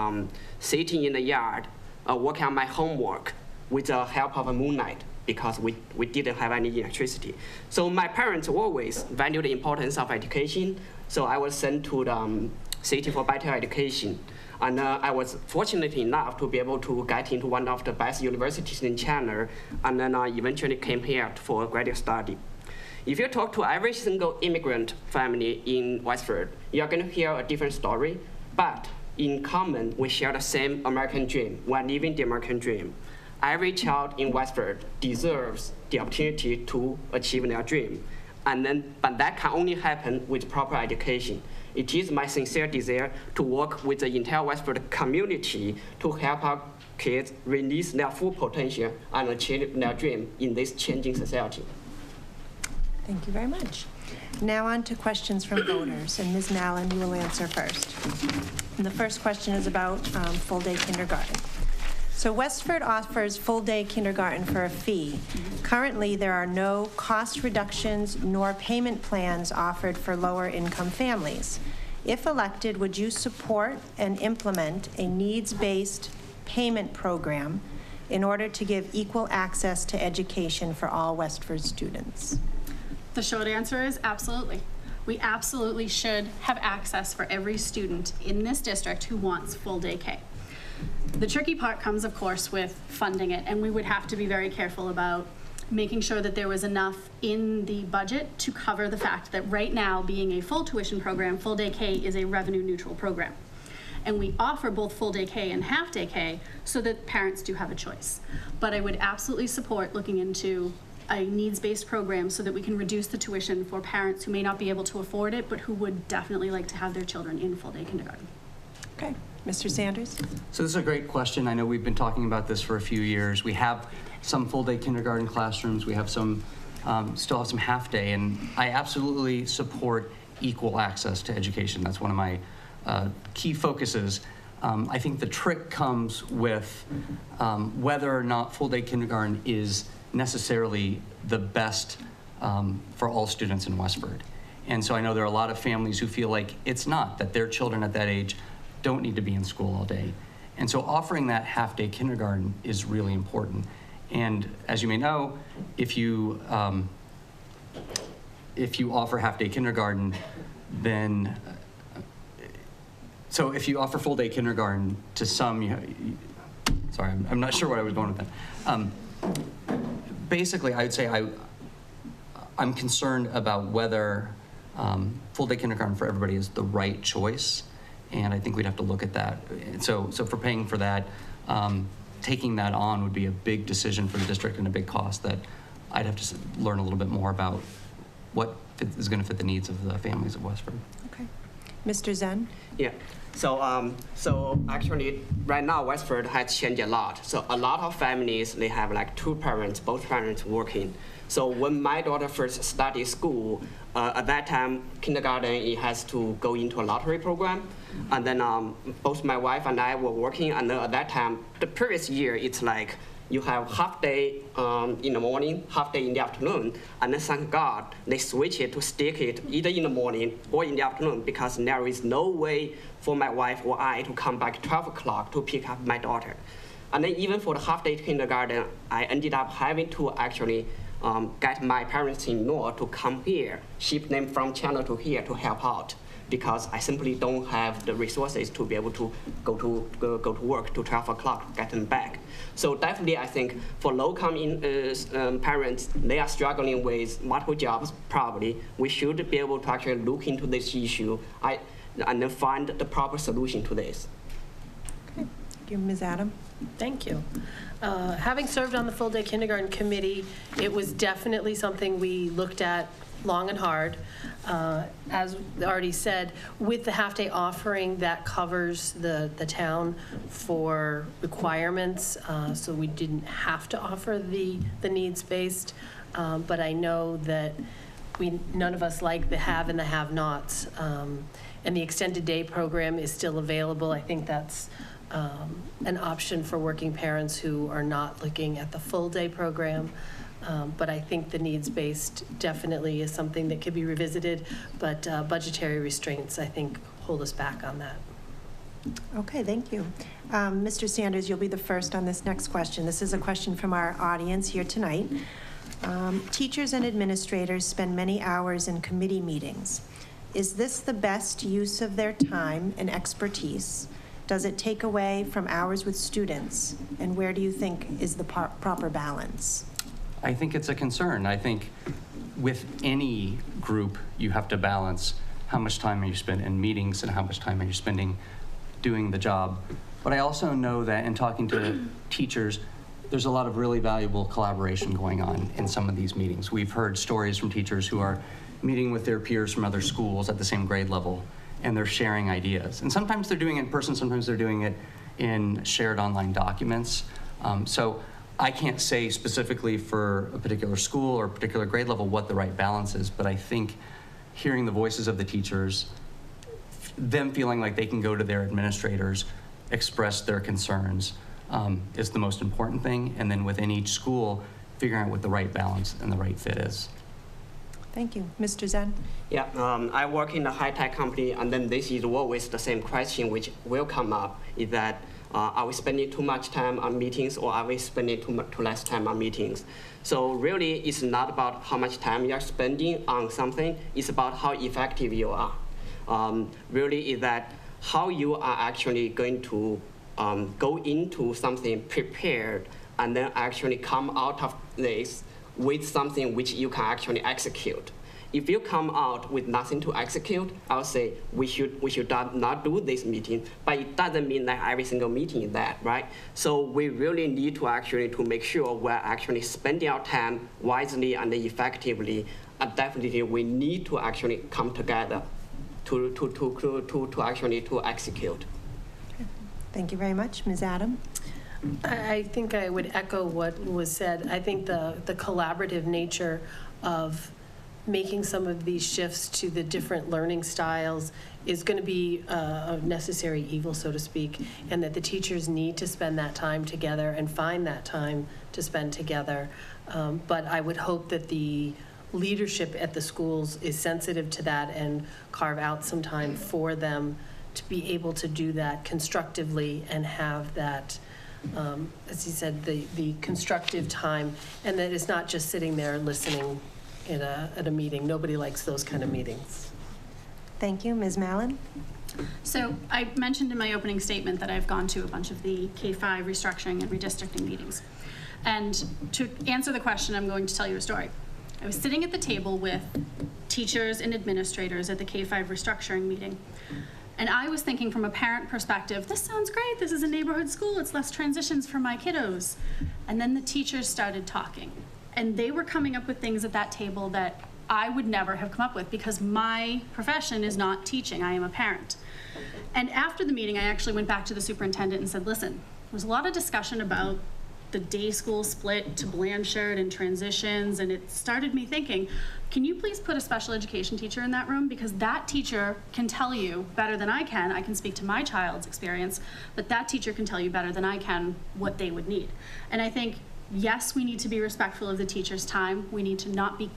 Speaker 8: sitting in the yard working on my homework with the help of a moonlight because we didn't have any electricity. So my parents always valued the importance of education, so I was sent to the city for better education. And I was fortunate enough to be able to get into one of the best universities in China, and then I eventually came here for graduate study. If you talk to every single immigrant family in Westford, you're going to hear a different story, but in common, we share the same American dream. We're living the American dream. Every child in Westford deserves the opportunity to achieve their dream. But that can only happen with proper education. It is my sincere desire to work with the entire Westford community to help our kids release their full potential and achieve their dream in this changing society.
Speaker 2: Thank you very much. Now on to questions from voters, and Ms. Mallon, you will answer first. And the first question is about full-day kindergarten. So Westford offers full-day kindergarten for a fee. Currently, there are no cost reductions nor payment plans offered for lower-income families. If elected, would you support and implement a needs-based payment program in order to give equal access to education for all Westford students?
Speaker 7: The short answer is absolutely. We absolutely should have access for every student in this district who wants full-day K. The tricky part comes, of course, with funding it, and we would have to be very careful about making sure that there was enough in the budget to cover the fact that right now, being a full tuition program, full-day K is a revenue-neutral program. And we offer both full-day K and half-day K so that parents do have a choice. But I would absolutely support looking into a needs-based program so that we can reduce the tuition for parents who may not be able to afford it, but who would definitely like to have their children in full-day kindergarten.
Speaker 2: Okay. Mr. Sanders?
Speaker 6: So this is a great question. I know we've been talking about this for a few years. We have some full-day kindergarten classrooms. We have some, still have some half-day, and I absolutely support equal access to education. That's one of my key focuses. I think the trick comes with whether or not full-day kindergarten is necessarily the best for all students in Westford. And so I know there are a lot of families who feel like it's not, that their children at that age don't need to be in school all day. And so offering that half-day kindergarten is really important. And as you may know, if you offer half-day kindergarten, then, so if you offer full-day kindergarten to some, sorry, I'm not sure what I was going with that. Basically, I would say I'm concerned about whether full-day kindergarten for everybody is the right choice. And I think we'd have to look at that. And so for paying for that, taking that on would be a big decision for the district and a big cost that I'd have to learn a little bit more about what is going to fit the needs of the families of Westford.
Speaker 2: Okay. Mr. Zen?
Speaker 8: Yeah. So actually, right now Westford has changed a lot. So a lot of families, they have like two parents, both parents working. So when my daughter first started school, at that time, kindergarten, it has to go into a lottery program. And then both my wife and I were working, and at that time, the previous year, it's like you have half day in the morning, half day in the afternoon, and then thank God they switch it to stick it either in the morning or in the afternoon, because there is no way for my wife or I to come back 12 o'clock to pick up my daughter. And then even for the half day kindergarten, I ended up having to actually get my parents-in-law to come here, ship them from China to here to help out, because I simply don't have the resources to be able to go to work to 12 o'clock, get them back. So definitely, I think for low-income parents, they are struggling with multiple jobs. Probably we should be able to actually look into this issue and then find the proper solution to this.
Speaker 2: Okay. Thank you, Ms. Adam.
Speaker 5: Thank you. Having served on the full-day kindergarten committee, it was definitely something we looked at long and hard. As already said, with the half-day offering, that covers the town for requirements, so we didn't have to offer the needs-based, but I know that none of us like the have and the have-nots, and the extended day program is still available. I think that's an option for working parents who are not looking at the full-day program. But I think the needs-based definitely is something that could be revisited, but budgetary restraints, I think, hold us back on that.
Speaker 2: Okay, thank you. Mr. Sanders, you'll be the first on this next question. This is a question from our audience here tonight. Teachers and administrators spend many hours in committee meetings. Is this the best use of their time and expertise? Does it take away from hours with students? And where do you think is the proper balance?
Speaker 6: I think it's a concern. I think with any group, you have to balance how much time are you spending in meetings and how much time are you spending doing the job. But I also know that in talking to teachers, there's a lot of really valuable collaboration going on in some of these meetings. We've heard stories from teachers who are meeting with their peers from other schools at the same grade level, and they're sharing ideas. And sometimes they're doing it in person, sometimes they're doing it in shared online documents. So I can't say specifically for a particular school or a particular grade level what the right balance is, but I think hearing the voices of the teachers, them feeling like they can go to their administrators, express their concerns, is the most important thing. And then within each school, figuring out what the right balance and the right fit is.
Speaker 2: Thank you. Mr. Zen?
Speaker 8: Yeah, I work in a high-tech company, and then this is always the same question which will come up, is that are we spending too much time on meetings, or are we spending too less time on meetings? So really, it's not about how much time you're spending on something, it's about how effective you are. Really is that how you are actually going to go into something prepared and then actually come out of this with something which you can actually execute. If you come out with nothing to execute, I'll say we should not do this meeting, but it doesn't mean that every single meeting is that, right? So we really need to actually to make sure we're actually spending our time wisely and effectively, and definitely we need to actually come together to actually to execute.
Speaker 2: Thank you very much. Ms. Adam?
Speaker 5: I think I would echo what was said. I think the collaborative nature of making some of these shifts to the different learning styles is going to be a necessary evil, so to speak, and that the teachers need to spend that time together and find that time to spend together. But I would hope that the leadership at the schools is sensitive to that and carve out some time for them to be able to do that constructively and have that, as he said, the constructive time, and that it's not just sitting there listening at a meeting. Nobody likes those kind of meetings.
Speaker 2: Thank you. Ms. Mallon?
Speaker 7: So I mentioned in my opening statement that I've gone to a bunch of the K-5 restructuring and redistricting meetings. And to answer the question, I'm going to tell you a story. I was sitting at the table with teachers and administrators at the K-5 restructuring meeting. And I was thinking from a parent perspective, this sounds great. This is a neighborhood school. It's less transitions for my kiddos. And then the teachers started talking. And they were coming up with things at that table that I would never have come up with because my profession is not teaching. I am a parent. And after the meeting, I actually went back to the superintendent and said, listen, there was a lot of discussion about the day school split to Blanchard and transitions, and it started me thinking, can you please put a special education teacher in that room? Because that teacher can tell you better than I can. I can speak to my child's experience, but that teacher can tell you better than I can what they would need. And I think, yes, we need to be respectful of the teacher's time. We need to not be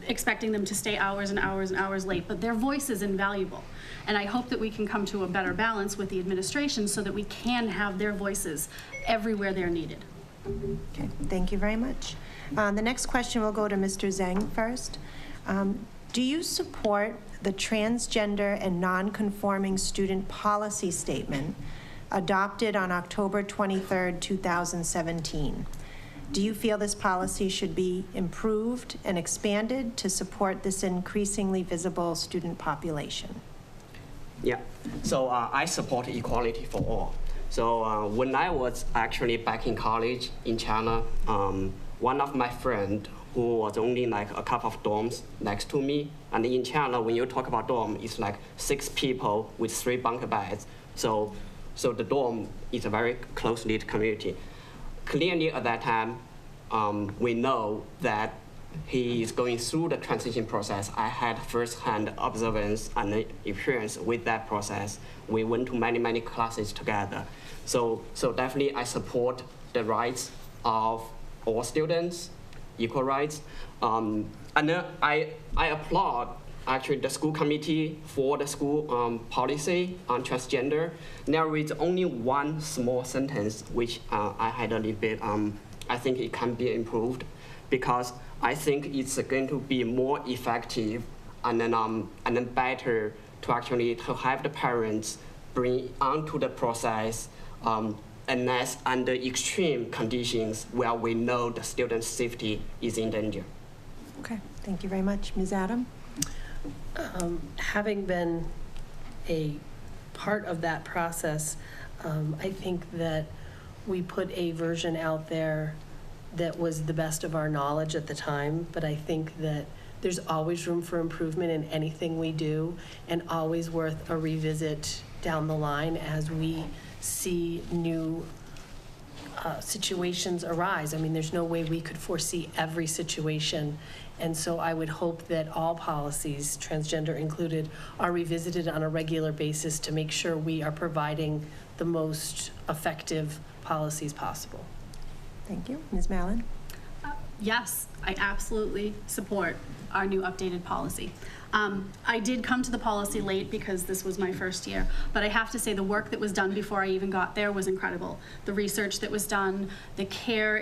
Speaker 7: expecting them to stay hours and hours and hours late, but their voice is invaluable. And I hope that we can come to a better balance with the administration so that we can have their voices everywhere they're needed.
Speaker 2: Okay, thank you very much. The next question will go to Mr. Zhang first. Do you support the transgender and non-conforming student policy statement adopted on October 23rd, 2017? Do you feel this policy should be improved and expanded to support this increasingly visible student population?
Speaker 8: Yeah, so I support equality for all. So when I was actually back in college in China, one of my friends who was only like a couple of dorms next to me, and in China, when you talk about dorm, it's like 6 people with 3 bunk beds. So the dorm is a very close-knit community. Clearly at that time, we know that he is going through the transition process. I had first-hand observance and experience with that process. We went to many, many classes together. So definitely I support the rights of all students, equal rights. And then I applaud actually the school committee for the school policy on transgender. There is only one small sentence which I had a little bit, I think it can be improved, because I think it's going to be more effective and then better to actually to have the parents bring onto the process unless under extreme conditions where we know the student's safety is in danger.
Speaker 2: Okay, thank you very much. Ms. Adam?
Speaker 5: Having been a part of that process, I think that we put a version out there that was the best of our knowledge at the time, but I think that there's always room for improvement in anything we do, and always worth a revisit down the line as we see new situations arise. I mean, there's no way we could foresee every situation. And so I would hope that all policies, transgender included, are revisited on a regular basis to make sure we are providing the most effective policies possible.
Speaker 2: Thank you. Ms. Mallon?
Speaker 7: Yes, I absolutely support our new updated policy. I did come to the policy late because this was my first year, but I have to say the work that was done before I even got there was incredible. The research that was done, the care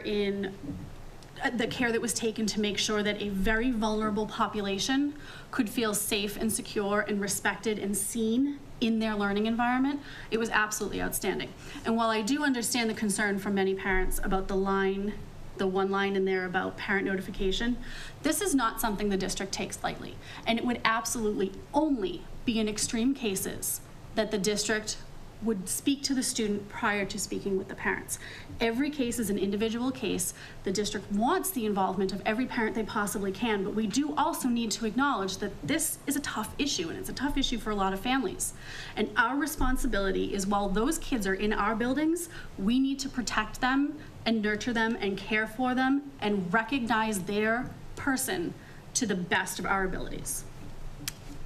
Speaker 7: that was taken to make sure that a very vulnerable population could feel safe and secure and respected and seen in their learning environment, it was absolutely outstanding. And while I do understand the concern from many parents about the one line in there about parent notification, this is not something the district takes lightly. And it would absolutely only be in extreme cases that the district would speak to the student prior to speaking with the parents. Every case is an individual case. The district wants the involvement of every parent they possibly can, but we do also need to acknowledge that this is a tough issue, and it's a tough issue for a lot of families. And our responsibility is, while those kids are in our buildings, we need to protect them and nurture them and care for them and recognize their person to the best of our abilities.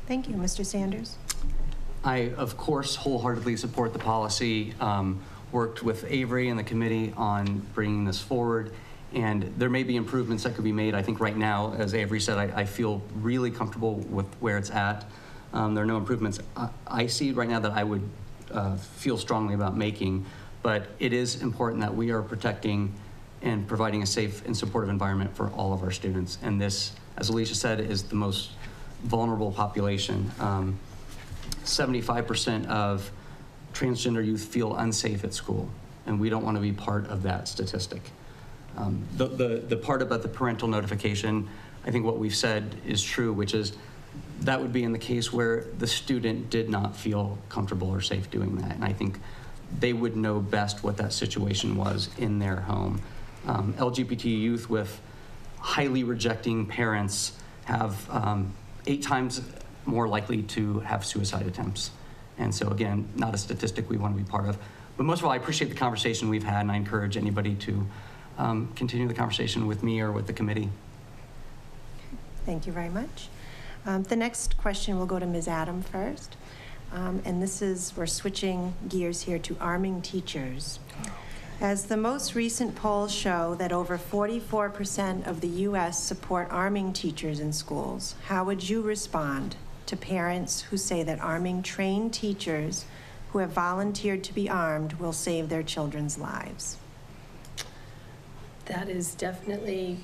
Speaker 2: Thank you. Mr. Sanders?
Speaker 6: I, of course, wholeheartedly support the policy, worked with Avery and the committee on bringing this forward, and there may be improvements that could be made. I think right now, as Avery said, I feel really comfortable with where it's at. There are no improvements I see right now that I would feel strongly about making, but it is important that we are protecting and providing a safe and supportive environment for all of our students. And this, as Alicia said, is the most vulnerable population. 75% of transgender youth feel unsafe at school, and we don't want to be part of that statistic. The part about the parental notification, I think what we've said is true, which is that would be in the case where the student did not feel comfortable or safe doing that, and I think they would know best what that situation was in their home. LGBT youth with highly rejecting parents have 8 times more likely to have suicide attempts. And so again, not a statistic we want to be part of. But most of all, I appreciate the conversation we've had, and I encourage anybody to continue the conversation with me or with the committee.
Speaker 2: Thank you very much. The next question will go to Ms. Adam first. And this is, we're switching gears here to arming teachers. As the most recent polls show that over 44% of the U.S. support arming teachers in schools, how would you respond to parents who say that arming trained teachers who have volunteered to be armed will save their children's lives?
Speaker 5: That is definitely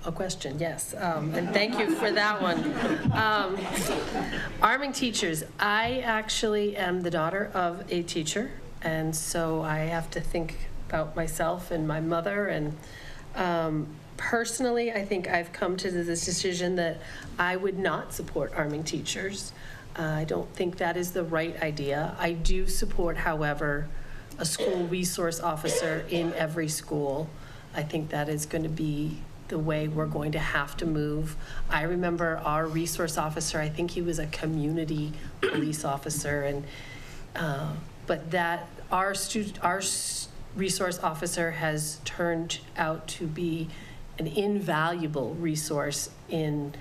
Speaker 5: a question, yes. And thank you for that one. Arming teachers. I actually am the daughter of a teacher, and so I have to think about myself and my mother. And personally, I think I've come to this decision that I would not support arming teachers. I don't think that is the right idea. I do support, however, a school resource officer in every school. I think that is going to be the way we're going to have to move. I remember our resource officer, I think he was a community police officer, and but that our resource officer has turned out to be an invaluable resource in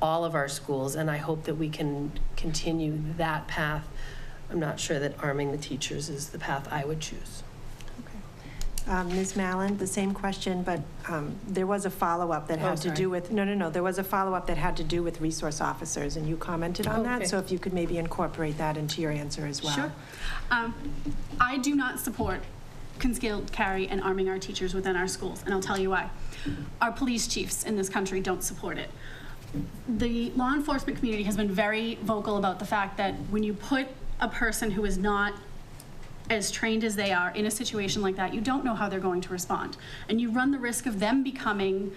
Speaker 5: all of our schools, and I hope that we can continue that path. I'm not sure that arming the teachers is the path I would choose.
Speaker 2: Ms. Mallon, the same question, but there was a follow-up that had to do with, no, there was a follow-up that had to do with resource officers, and you commented on that, so if you could maybe incorporate that into your answer as well.
Speaker 7: Sure. I do not support concealed carry and arming our teachers within our schools, and I'll tell you why. Our police chiefs in this country don't support it. The law enforcement community has been very vocal about the fact that when you put a person who is not as trained as they are in a situation like that, you don't know how they're going to respond. And you run the risk of them becoming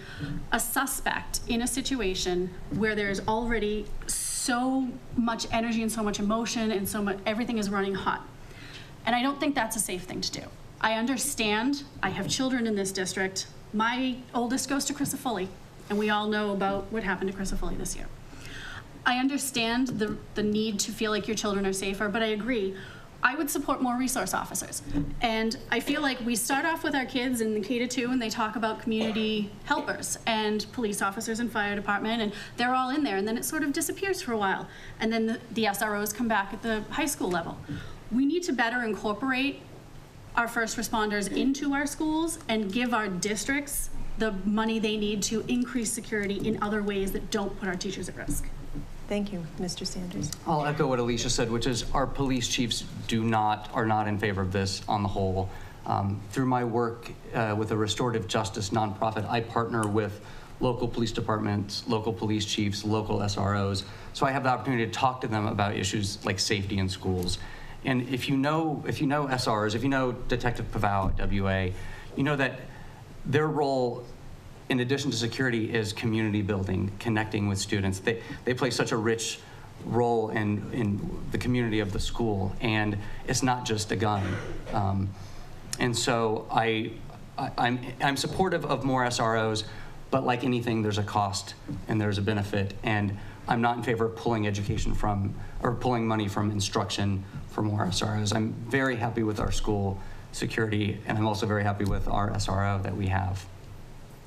Speaker 7: a suspect in a situation where there's already so much energy and so much emotion and so much, everything is running hot. And I don't think that's a safe thing to do. I understand, I have children in this district. My oldest goes to Crisafulli, and we all know about what happened to Crisafulli this year. I understand the need to feel like your children are safer, but I agree. I would support more resource officers. And I feel like we start off with our kids in the K-2 and they talk about community helpers and police officers and fire department, and they're all in there, and then it sort of disappears for a while. And then the SROs come back at the high school level. We need to better incorporate our first responders into our schools and give our districts the money they need to increase security in other ways that don't put our teachers at risk.
Speaker 2: Thank you, Mr. Sanders.
Speaker 6: I'll echo what Alicia said, which is our police chiefs are not in favor of this on the whole. Through my work with a restorative justice nonprofit, I partner with local police departments, local police chiefs, local SROs. So I have the opportunity to talk to them about issues like safety in schools. And if you know SRs, if you know Detective Pavao at WA, you know that their role, in addition to security, is community building, connecting with students. They play such a rich role in the community of the school, and it's not just a gun. And so I'm supportive of more SROs, but like anything, there's a cost and there's a benefit, and I'm not in favor of pulling pulling money from instruction for more SROs. I'm very happy with our school security, and I'm also very happy with our SRO that we have.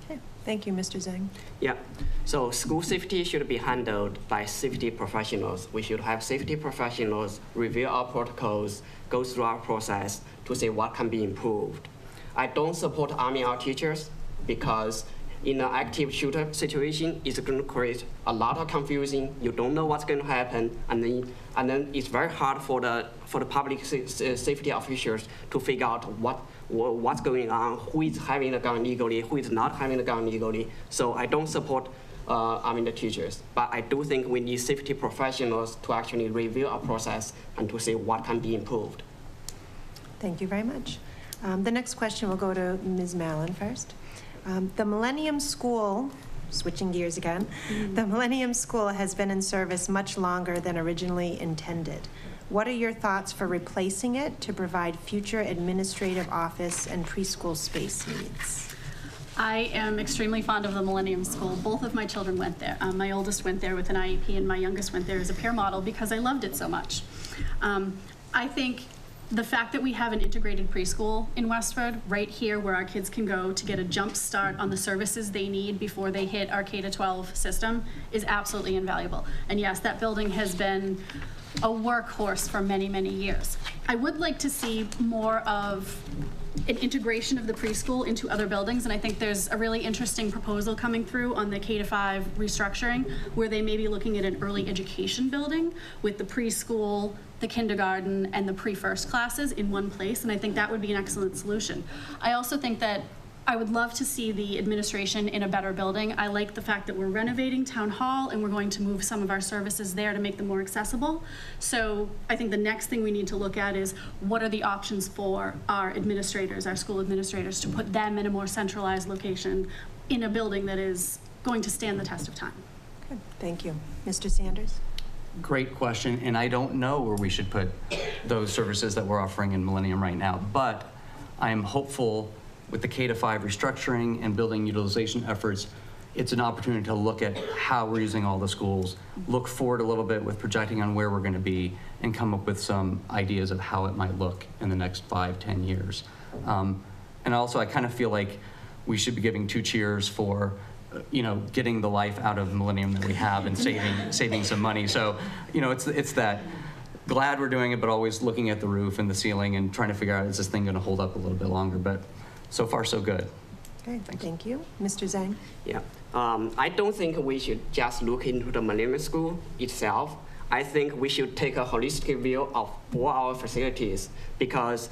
Speaker 2: Okay, thank you, Mr. Zhang.
Speaker 8: Yeah, so school safety should be handled by safety professionals. We should have safety professionals review our protocols, go through our process to see what can be improved. I don't support arming our teachers because in an active shooter situation, it's going to create a lot of confusion. You don't know what's going to happen, and then it's very hard for the public safety officials to figure out what's going on, who is having the gun legally, who is not having the gun legally. So I don't support arming the teachers, but I do think we need safety professionals to actually review our process and to see what can be improved.
Speaker 2: Thank you very much. The next question will go to Ms. Mallon first. The Millennium School, switching gears again, the Millennium School has been in service much longer than originally intended. What are your thoughts for replacing it to provide future administrative office and preschool space needs?
Speaker 7: I am extremely fond of the Millennium School. Both of my children went there. My oldest went there with an IEP, and my youngest went there as a peer model because I loved it so much. I think the fact that we have an integrated preschool in Westford, right here where our kids can go to get a jump start on the services they need before they hit our K-12 system, is absolutely invaluable. And yes, that building has been a workhorse for many, many years. I would like to see more of an integration of the preschool into other buildings, and I think there's a really interesting proposal coming through on the K-5 restructuring, where they may be looking at an early education building with the preschool, the kindergarten, and the pre-first classes in one place, and I think that would be an excellent solution. I also think that I would love to see the administration in a better building. I like the fact that we're renovating Town Hall and we're going to move some of our services there to make them more accessible. So I think the next thing we need to look at is what are the options for our administrators, our school administrators, to put them in a more centralized location in a building that is going to stand the test of time.
Speaker 2: Good, thank you. Mr. Sanders?
Speaker 6: Great question, and I don't know where we should put those services that we're offering in Millennium right now, but I'm hopeful with the K-5 restructuring and building utilization efforts, it's an opportunity to look at how we're using all the schools, look forward a little bit with projecting on where we're going to be, and come up with some ideas of how it might look in the next 5-10 years. And also, I kind of feel like we should be giving 2 cheers for getting the life out of Millennium that we have and saving some money. So, it's that glad we're doing it, but always looking at the roof and the ceiling and trying to figure out, is this thing going to hold up a little bit longer? But so far, so good.
Speaker 2: Okay, thank you. Mr. Zhang?
Speaker 8: Yeah, I don't think we should just look into the Millennium School itself. I think we should take a holistic view of all our facilities, because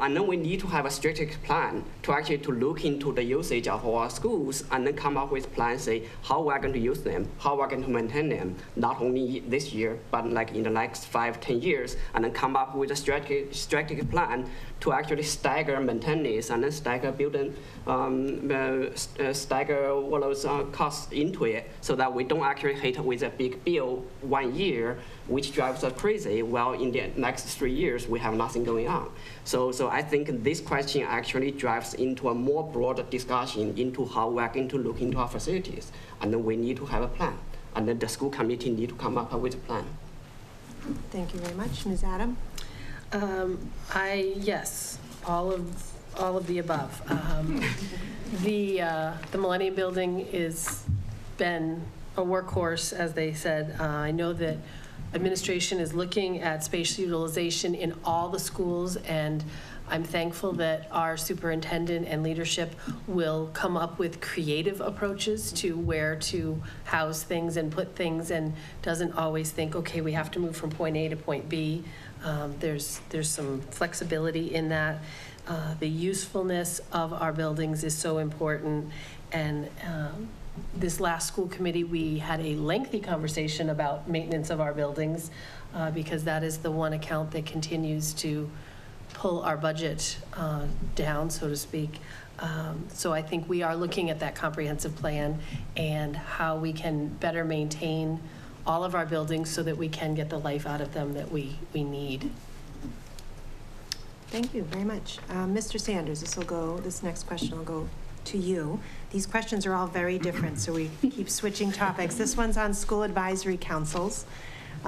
Speaker 8: I know we need to have a strategic plan to look into the usage of our schools and then come up with plans, say how we're going to use them, how we're going to maintain them, not only this year, but like in the next 5-10 years, and then come up with a strategic plan to actually stagger maintenance and then stagger building, stagger all those costs into it, so that we don't actually hit with a big bill 1 year, which drives us crazy, while in the next 3 years we have nothing going on. So I think this question actually drives into a more broader discussion into how we're going to look into our facilities, and then we need to have a plan, and then the school committee need to come up with a plan.
Speaker 2: Thank you very much. Ms. Adam?
Speaker 5: Yes, all of the above. The Millennium Building is been a workhorse, as they said. I know that administration is looking at space utilization in all the schools, and I'm thankful that our superintendent and leadership will come up with creative approaches to where to house things and put things, and doesn't always think, okay, we have to move from point A to point B. There's some flexibility in that. The usefulness of our buildings is so important, and this last school committee, we had a lengthy conversation about maintenance of our buildings, because that is the one account that continues to pull our budget down, so to speak. So I think we are looking at that comprehensive plan and how we can better maintain all of our buildings so that we can get the life out of them that we need.
Speaker 2: Thank you very much. Mr. Sanders, this next question will go to you. These questions are all very different, so we keep switching topics. This one's on school advisory councils.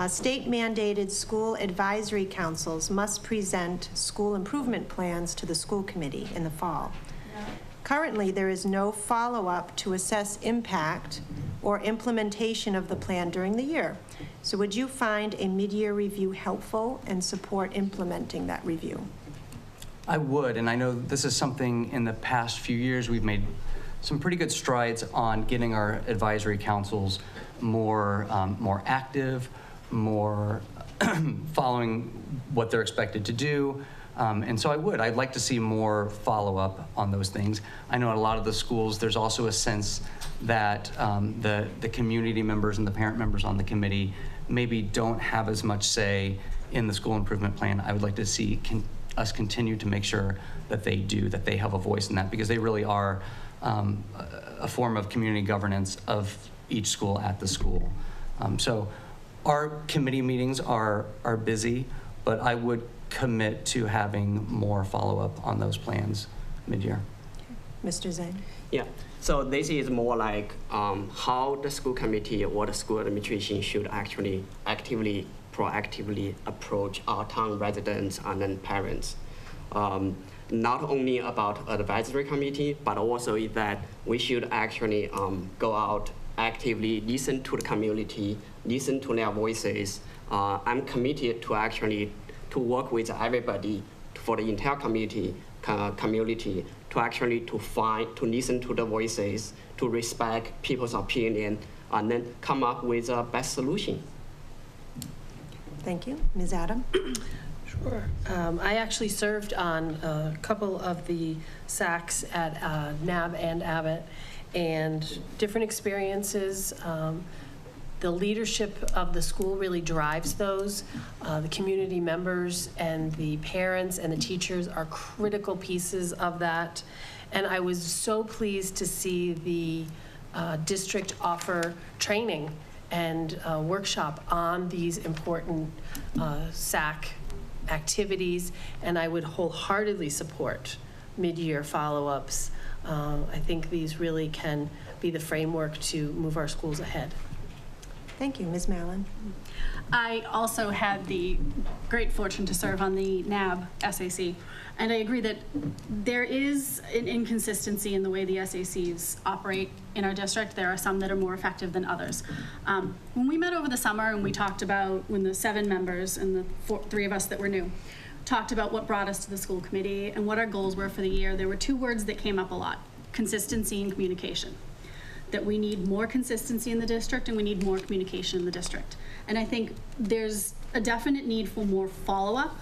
Speaker 2: State-mandated school advisory councils must present school improvement plans to the school committee in the fall. Currently, there is no follow-up to assess impact or implementation of the plan during the year. So would you find a mid-year review helpful and support implementing that review?
Speaker 6: I would, and I know this is something in the past few years we've made some pretty good strides on getting our advisory councils more active, more following what they're expected to do. And so I'd like to see more follow-up on those things. I know at a lot of the schools, there's also a sense that the community members and the parent members on the committee maybe don't have as much say in the school improvement plan. I would like to see us continue to make sure that they do, that they have a voice in that, because they really are a form of community governance of each school at the school. So our committee meetings are busy, but I would commit to having more follow-up on those plans mid-year.
Speaker 2: Mr. Zhang?
Speaker 8: Yeah, so this is more like how the school committee or the school administration should actually actively, proactively approach our town residents and then parents. Not only about advisory committee, but also is that we should actually go out, actively listen to the community, listen to their voices. I'm committed to actually to work with everybody for the entire community to actually to listen to the voices, to respect people's opinion, and then come up with a best solution.
Speaker 2: Thank you. Ms. Adam?
Speaker 5: Sure. I actually served on a couple of the SACs at NAB and Abbott, and different experiences. The leadership of the school really drives those. The community members and the parents and the teachers are critical pieces of that. And I was so pleased to see the district offer training and workshop on these important SAC activities, and I would wholeheartedly support mid-year follow-ups. I think these really can be the framework to move our schools ahead.
Speaker 2: Thank you. Ms. Mallon?
Speaker 7: I also had the great fortune to serve on the NAB SAC, and I agree that there is an inconsistency in the way the SACs operate in our district. There are some that are more effective than others. When we met over the summer and we talked about, when the 7 members and the 3 of us that were new talked about what brought us to the school committee and what our goals were for the year, there were 2 words that came up a lot: consistency and communication. That we need more consistency in the district and we need more communication in the district. And I think there's a definite need for more follow-up.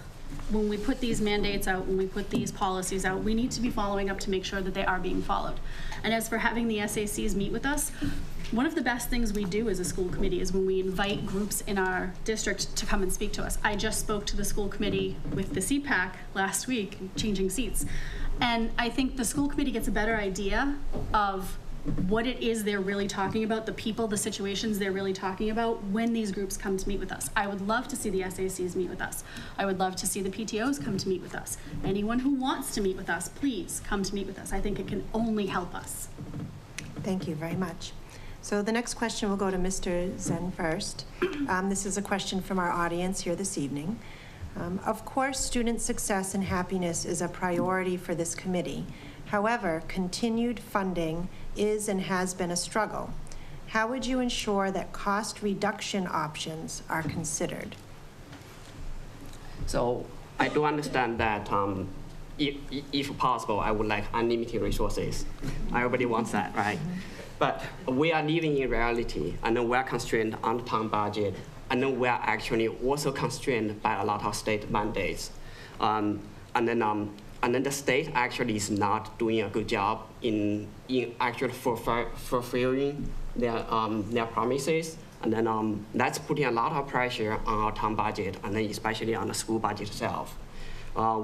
Speaker 7: When we put these mandates out, when we put these policies out, we need to be following up to make sure that they are being followed. And as for having the SACs meet with us, one of the best things we do as a school committee is when we invite groups in our district to come and speak to us. I just spoke to the school committee with the CPAC last week, changing seats. And I think the school committee gets a better idea of what it is they're really talking about, the people, the situations they're really talking about when these groups come to meet with us. I would love to see the SACs meet with us. I would love to see the PTOs come to meet with us. Anyone who wants to meet with us, please come to meet with us. I think it can only help us.
Speaker 2: Thank you very much. So the next question will go to Mr. Zen first. This is a question from our audience here this evening. Of course, student success and happiness is a priority for this committee. However, continued funding is and has been a struggle. How would you ensure that cost reduction options are considered?
Speaker 8: So I do understand that if possible, I would like unlimited resources. Everybody wants that, right? But we are living in reality, and then we are constrained on the town budget, and then we are actually also constrained by a lot of state mandates. And then the state actually is not doing a good job in actually fulfilling their promises. And then that's putting a lot of pressure on our town budget, and then especially on the school budget itself.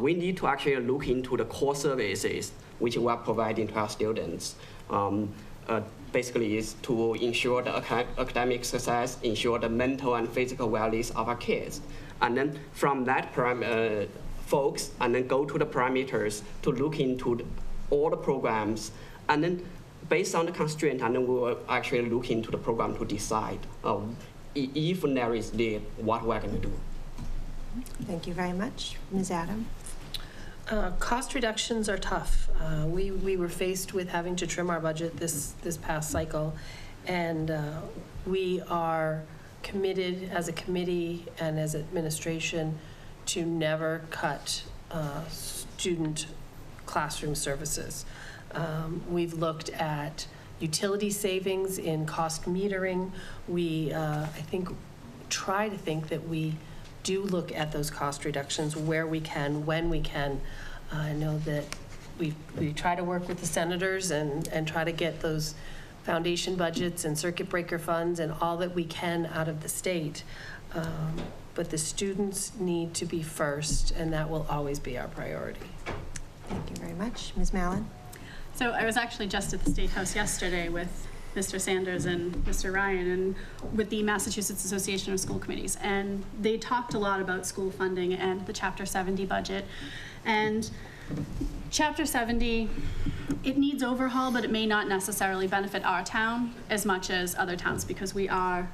Speaker 8: We need to actually look into the core services which we are providing to our students. Basically is to ensure the academic success, ensure the mental and physical wellness of our kids. And then from that folks, and then go to the parameters to look into all the programs. And then based on the constraint, and then we will actually look into the program to decide if there is need, what we're going to do.
Speaker 2: Thank you very much. Ms. Adam?
Speaker 5: Cost reductions are tough. We were faced with having to trim our budget this past cycle, and we are committed as a committee and as administration to never cut student classroom services. We've looked at utility savings in cost metering. We, I think, try to think that we do look at those cost reductions where we can, when we can. I know that we try to work with the senators and try to get those foundation budgets and circuit breaker funds and all that we can out of the state. But the students need to be first, and that will always be our priority.
Speaker 2: Thank you very much. Ms. Mallon?
Speaker 7: So I was actually just at the State House yesterday with Mr. Sanders and Mr. Ryan and with the Massachusetts Association of School Committees, and they talked a lot about school funding and the Chapter 70 budget. And Chapter 70, it needs overhaul, but it may not necessarily benefit our town as much as other towns, because we are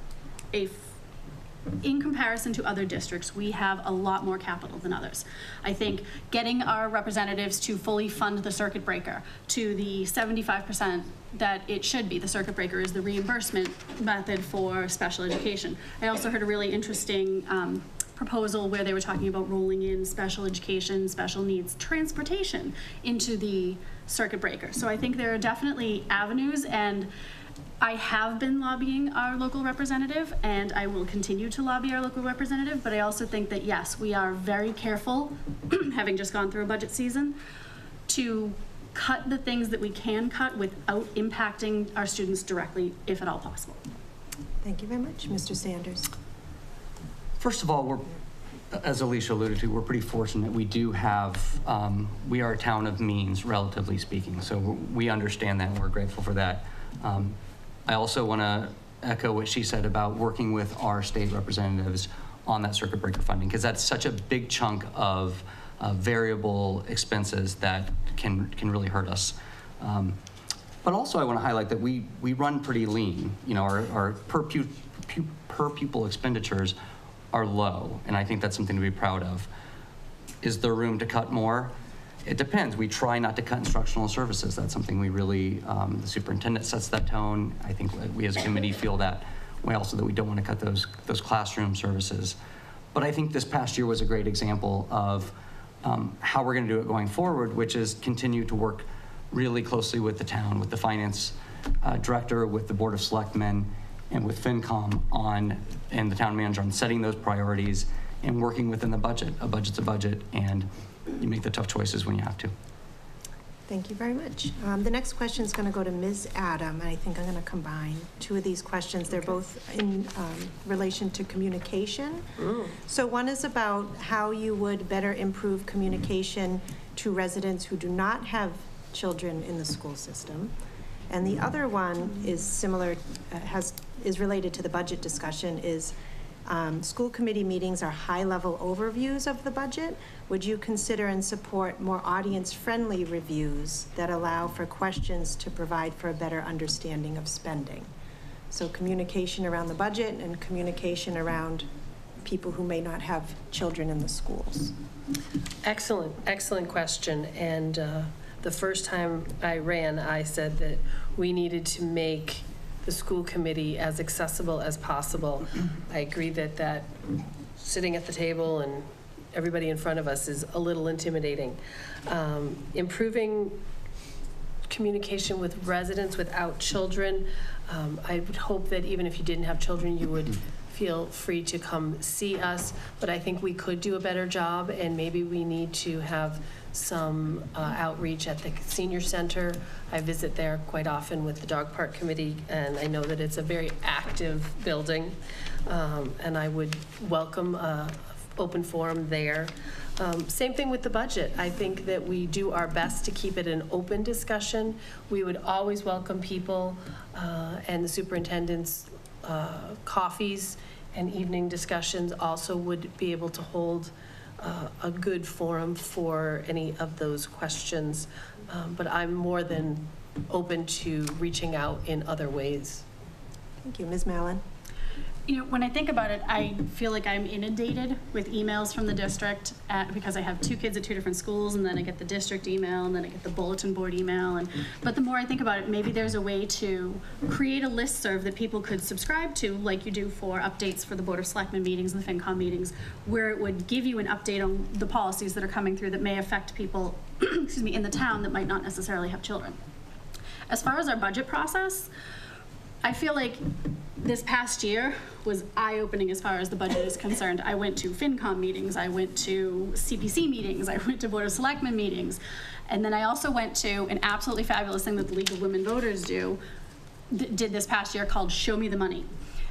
Speaker 7: in comparison to other districts, we have a lot more capital than others. I think getting our representatives to fully fund the circuit breaker to the 75% that it should be. The circuit breaker is the reimbursement method for special education. I also heard a really interesting proposal where they were talking about rolling in special education, special needs, transportation into the circuit breaker. So I think there are definitely avenues, and I have been lobbying our local representative, and I will continue to lobby our local representative, but I also think that, yes, we are very careful, having just gone through a budget season, to cut the things that we can cut without impacting our students directly, if at all possible.
Speaker 2: Thank you very much. Mr. Sanders?
Speaker 6: First of all, as Alicia alluded to, we're pretty fortunate. We do have, we are a town of means, relatively speaking, so we understand that, and we're grateful for that. I also want to echo what she said about working with our state representatives on that circuit breaker funding, because that's such a big chunk of variable expenses that can really hurt us. But also I want to highlight that we run pretty lean. You know, our per pupil expenditures are low, and I think that's something to be proud of. Is there room to cut more? It depends. We try not to cut instructional services. That's something we really, the superintendent sets that tone. I think we as a committee feel that way also, that we don't want to cut those classroom services. But I think this past year was a great example of how we're going to do it going forward, which is continue to work really closely with the town, with the finance director, with the Board of Selectmen, and with FinCom and the town manager on setting those priorities and working within the budget. A budget's a budget, and you make the tough choices when you have to.
Speaker 2: Thank you very much. The next question is going to go to Ms. Adam, and I think I'm going to combine two of these questions. They're both in relation to communication. So one is about how you would better improve communication to residents who do not have children in the school system. And the other one is similar, is related to the budget discussion, is school committee meetings are high-level overviews of the budget. Would you consider and support more audience-friendly reviews that allow for questions to provide for a better understanding of spending? So communication around the budget and communication around people who may not have children in the schools?
Speaker 5: Excellent, excellent question. And the first time I ran, I said that we needed to make the school committee as accessible as possible. I agree that sitting at the table and everybody in front of us is a little intimidating. Improving communication with residents without children, I would hope that even if you didn't have children, you would feel free to come see us, but I think we could do a better job, and maybe we need to have some outreach at the senior center. I visit there quite often with the dog park committee, and I know that it's a very active building, and I would welcome an open forum there. Same thing with the budget. I think that we do our best to keep it an open discussion. We would always welcome people and the superintendent's coffees and evening discussions also would be able to hold a good forum for any of those questions. But I'm more than open to reaching out in other ways.
Speaker 2: Thank you. Ms. Mallon?
Speaker 7: You know, when I think about it, I feel like I'm inundated with emails from the district because I have 2 kids at 2 different schools, and then I get the district email, and then I get the bulletin board email. But the more I think about it, maybe there's a way to create a listserv that people could subscribe to, like you do for updates for the Board of Selectmen meetings and the FinCom meetings, where it would give you an update on the policies that are coming through that may affect people excuse me, in the town that might not necessarily have children. As far as our budget process, I feel like this past year was eye-opening as far as the budget is concerned. I went to FinCom meetings, I went to CPC meetings, I went to Board of Selectmen meetings, and then I also went to an absolutely fabulous thing that the League of Women Voters did this past year called Show Me the Money.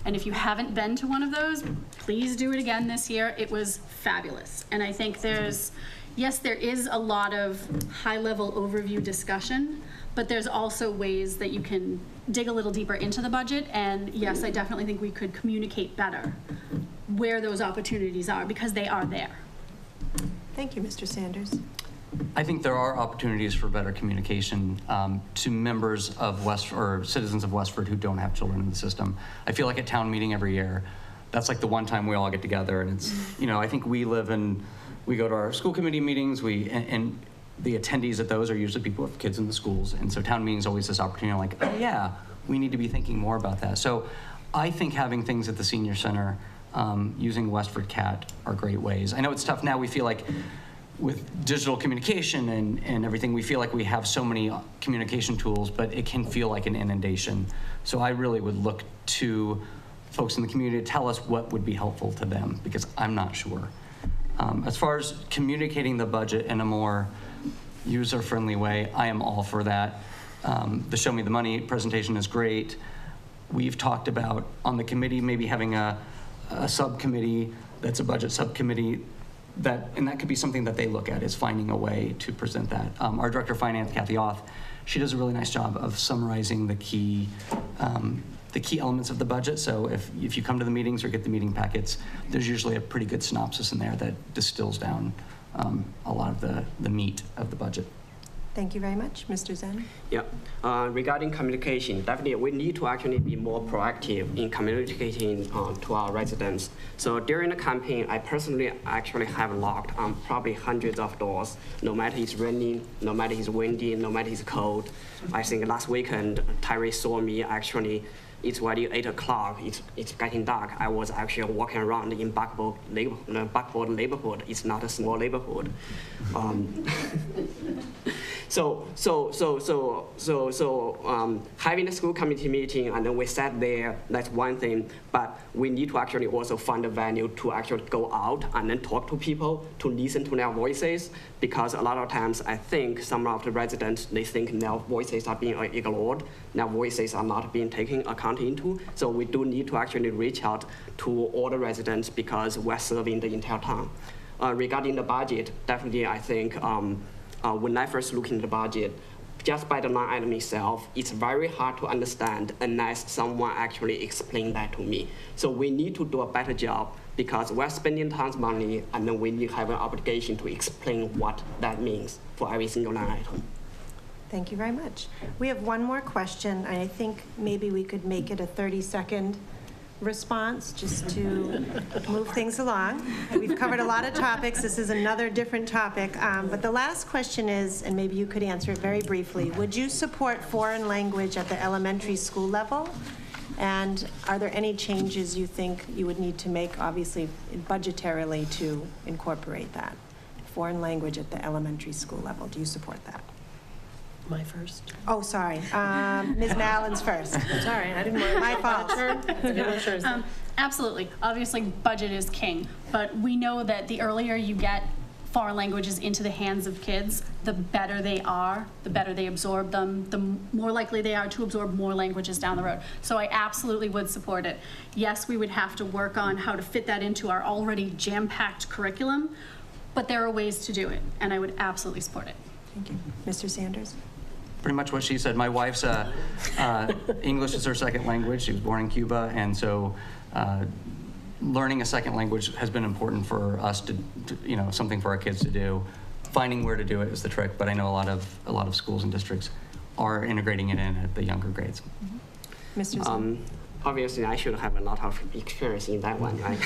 Speaker 7: And if you haven't been to one of those, please do it again this year. It was fabulous. And I think yes, there is a lot of high-level overview discussion, but there's also ways that you can dig a little deeper into the budget. And yes, I definitely think we could communicate better where those opportunities are, because they are there.
Speaker 2: Thank you, Mr. Sanders.
Speaker 6: I think there are opportunities for better communication to members of Westford, or citizens of Westford who don't have children in the system. I feel like at town meeting every year, that's like the one time we all get together, and it's, I think we go to our school committee meetings, and the attendees at those are usually people with kids in the schools, and so town meeting's always this opportunity, like, oh yeah, we need to be thinking more about that. So I think having things at the senior center, using WestfordCAT are great ways. I know it's tough now, we feel like with digital communication and everything, we feel like we have so many communication tools, but it can feel like an inundation. So I really would look to folks in the community to tell us what would be helpful to them, because I'm not sure. As far as communicating the budget in a more user-friendly way, I am all for that. The Show Me the Money presentation is great. We've talked about on the committee maybe having a subcommittee that's a budget subcommittee, and that could be something that they look at, is finding a way to present that. Our Director of Finance, Kathy Auth, she does a really nice job of summarizing the key elements of the budget. So if you come to the meetings or get the meeting packets, there's usually a pretty good synopsis in there that distills down a lot of the meat of the budget.
Speaker 2: Thank you very much. Mr. Zen?
Speaker 8: Yeah, regarding communication, definitely we need to actually be more proactive in communicating to our residents. So during the campaign, I personally actually have knocked on probably hundreds of doors, no matter it's raining, no matter it's windy, no matter it's cold. I think last weekend, Terry saw me actually, it's already 8 o'clock, it's getting dark. I was actually walking around in Buckboard neighborhood. It's not a small neighborhood. So having a school committee meeting and then we sat there, that's one thing, but we need to actually also find a venue to actually go out and then talk to people, to listen to their voices, because a lot of times I think some of the residents, they think their voices are being ignored, their voices are not being taken account into, so we do need to actually reach out to all the residents because we're serving the entire town. Regarding the budget, definitely I think when I first look into the budget, just by the line item itself, it's very hard to understand unless someone actually explains that to me. So we need to do a better job because we're spending tons of money and then we need to have an obligation to explain what that means for every single line item.
Speaker 2: Thank you very much. We have one more question, and I think maybe we could make it a 30-second response, just to move things along. We've covered a lot of topics. This is another different topic. But the last question is, and maybe you could answer it very briefly, would you support foreign language at the elementary school level? And are there any changes you think you would need to make, obviously budgetarily, to incorporate that? Foreign language at the elementary school level. Do you support that?
Speaker 5: My first.
Speaker 2: Oh, sorry. Ms. Mallon's first.
Speaker 5: Sorry, I didn't want
Speaker 2: My fault.
Speaker 7: Absolutely. Obviously, budget is king, but we know that the earlier you get foreign languages into the hands of kids, the better they are, the better they absorb them, the more likely they are to absorb more languages down the road. So I absolutely would support it. Yes, we would have to work on how to fit that into our already jam-packed curriculum, but there are ways to do it, and I would absolutely support it.
Speaker 2: Thank you. Mr. Sanders?
Speaker 6: Pretty much what she said. My wife's English is her second language. She was born in Cuba, and so learning a second language has been important for us to, something for our kids to do. Finding where to do it is the trick, but I know a lot of schools and districts are integrating it in at the younger grades.
Speaker 2: Mm-hmm. Mr. Zhang?
Speaker 8: Obviously, I should have a lot of experience in that one, right?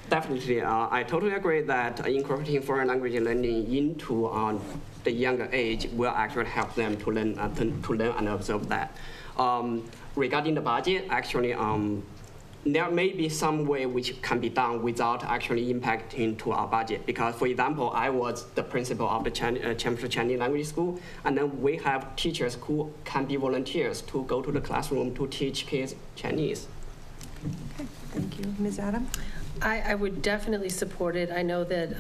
Speaker 8: Definitely, I totally agree that incorporating foreign language learning into the younger age will actually help them to learn and observe that. Regarding the budget, actually, there may be some way which can be done without actually impacting to our budget. Because, for example, I was the principal of the Championship Chinese Language School, and then we have teachers who can be volunteers to go to the classroom to teach kids Chinese.
Speaker 2: Okay, thank you. Ms. Adam?
Speaker 5: I would definitely support it. I know that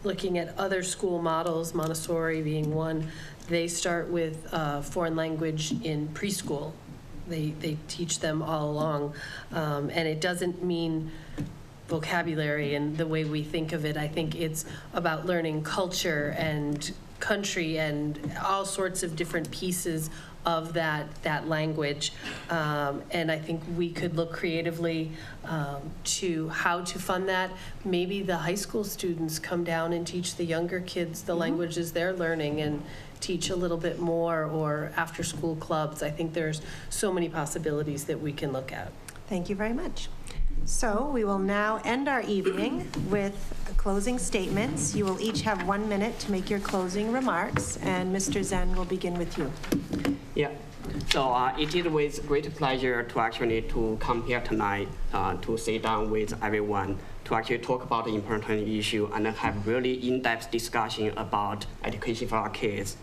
Speaker 5: looking at other school models, Montessori being one, they start with foreign language in preschool. They teach them all along, and it doesn't mean vocabulary and the way we think of it. I think it's about learning culture and country and all sorts of different pieces of that language, and I think we could look creatively to how to fund that. Maybe the high school students come down and teach the younger kids the languages they're learning and teach a little bit more, or after school clubs. I think there's so many possibilities that we can look at.
Speaker 2: Thank you very much. So we will now end our evening with closing statements. You will each have 1 minute to make your closing remarks, and Mr. Zen will begin with you.
Speaker 8: Yeah. So it is with great pleasure to actually to come here tonight to sit down with everyone to actually talk about the important issue and have really in-depth discussion about education for our kids.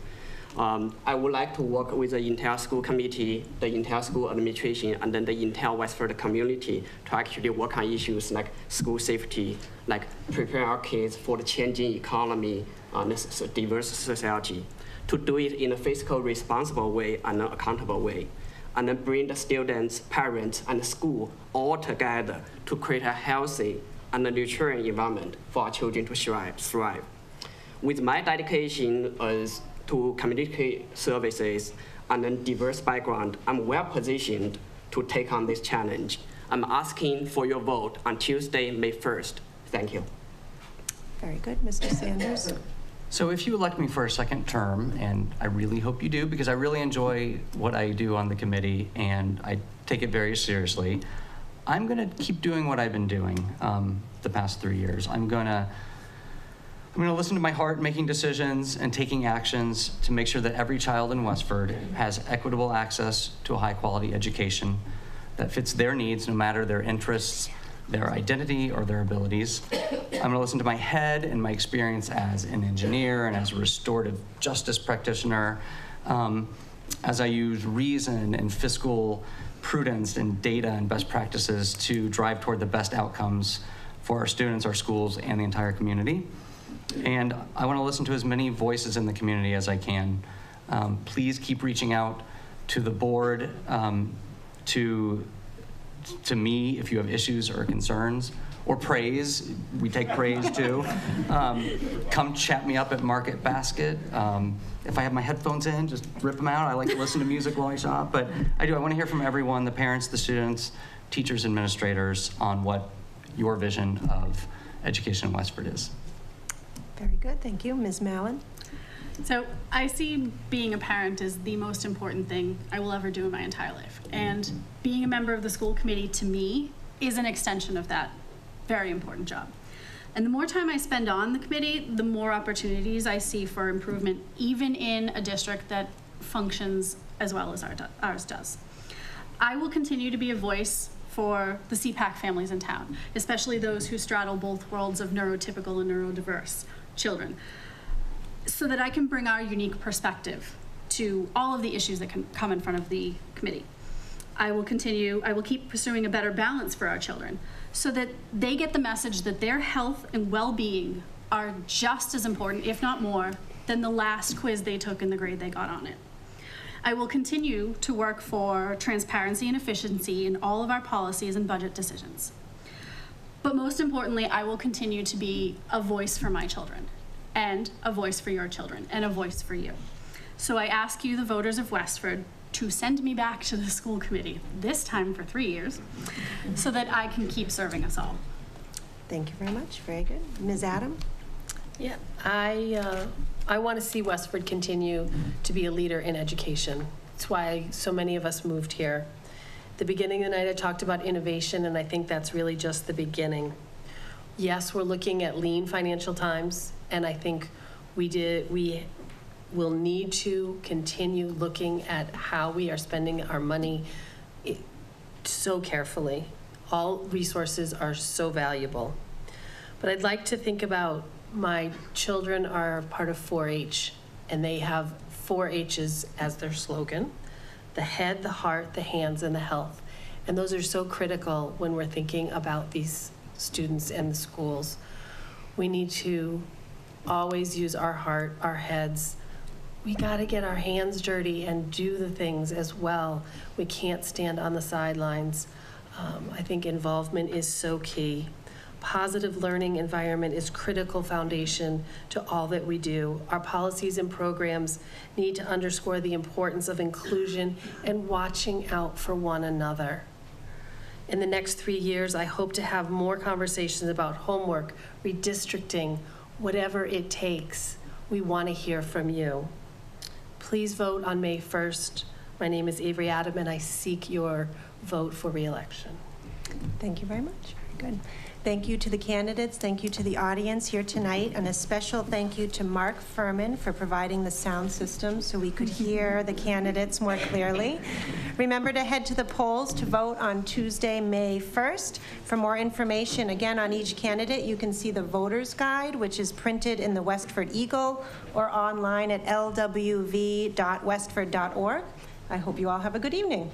Speaker 8: I would like to work with the entire school committee, the entire school administration, and then the entire Westford community to actually work on issues like school safety, like prepare our kids for the changing economy and a diverse society, to do it in a fiscally responsible way and an accountable way, and then bring the students, parents, and the school all together to create a healthy and a nurturing environment for our children to thrive. With my dedication as to community services and a diverse background, I'm well positioned to take on this challenge. I'm asking for your vote on Tuesday, May 1st. Thank you.
Speaker 2: Very good. Mr. Sanders?
Speaker 6: So if you elect me for a second term, and I really hope you do, because I really enjoy what I do on the committee and I take it very seriously, I'm going to keep doing what I've been doing the past 3 years. I'm going to listen to my heart, making decisions and taking actions to make sure that every child in Westford has equitable access to a high-quality education that fits their needs, no matter their interests, their identity, or their abilities. I'm going to listen to my head and my experience as an engineer and as a restorative justice practitioner, as I use reason and fiscal prudence and data and best practices to drive toward the best outcomes for our students, our schools, and the entire community. And I want to listen to as many voices in the community as I can. Please keep reaching out to the board, to me if you have issues or concerns, or praise. We take praise too. Come chat me up at Market Basket. If I have my headphones in, just rip them out. I like to listen to music while I shop, but I want to hear from everyone, the parents, the students, teachers, administrators, on what your vision of education in Westford is.
Speaker 2: Very good. Thank you. Ms. Mallon?
Speaker 7: So I see being a parent as the most important thing I will ever do in my entire life. And being a member of the school committee, to me, is an extension of that very important job. And the more time I spend on the committee, the more opportunities I see for improvement, even in a district that functions as well as ours does. I will continue to be a voice for the CPAC families in town, especially those who straddle both worlds of neurotypical and neurodiverse children, so that I can bring our unique perspective to all of the issues that can come in front of the committee. I will keep pursuing a better balance for our children so that they get the message that their health and well-being are just as important, if not more, than the last quiz they took and the grade they got on it. I will continue to work for transparency and efficiency in all of our policies and budget decisions. But most importantly, I will continue to be a voice for my children, and a voice for your children, and a voice for you. So I ask you, the voters of Westford, to send me back to the school committee, this time for 3 years, so that I can keep serving us all.
Speaker 2: Thank you very much. Very good. Ms. Adam?
Speaker 5: Yeah, I want to see Westford continue to be a leader in education. That's why so many of us moved here. At the beginning of the night, I talked about innovation, and I think that's really just the beginning. Yes, we're looking at lean financial times, and I think we will need to continue looking at how we are spending our money so carefully. All resources are so valuable. But I'd like to think about, my children are part of 4-H, and they have 4 H's as their slogan: the head, the heart, the hands, and the health. And those are so critical when we're thinking about these students and the schools. We need to always use our heart, our heads. We got to get our hands dirty and do the things as well. We can't stand on the sidelines. I think involvement is so key. Positive learning environment is critical foundation to all that we do. Our policies and programs need to underscore the importance of inclusion and watching out for one another. In the next 3 years, I hope to have more conversations about homework, redistricting, whatever it takes. We want to hear from you. Please vote on May 1st. My name is Avery Adam, and I seek your vote for re-election.
Speaker 2: Thank you very much. Very good. Thank you to the candidates. Thank you to the audience here tonight. And a special thank you to Mark Furman for providing the sound system so we could hear the candidates more clearly. Remember to head to the polls to vote on Tuesday, May 1st. For more information, again, on each candidate, you can see the voter's guide, which is printed in the Westford Eagle or online at lwv.westford.org. I hope you all have a good evening.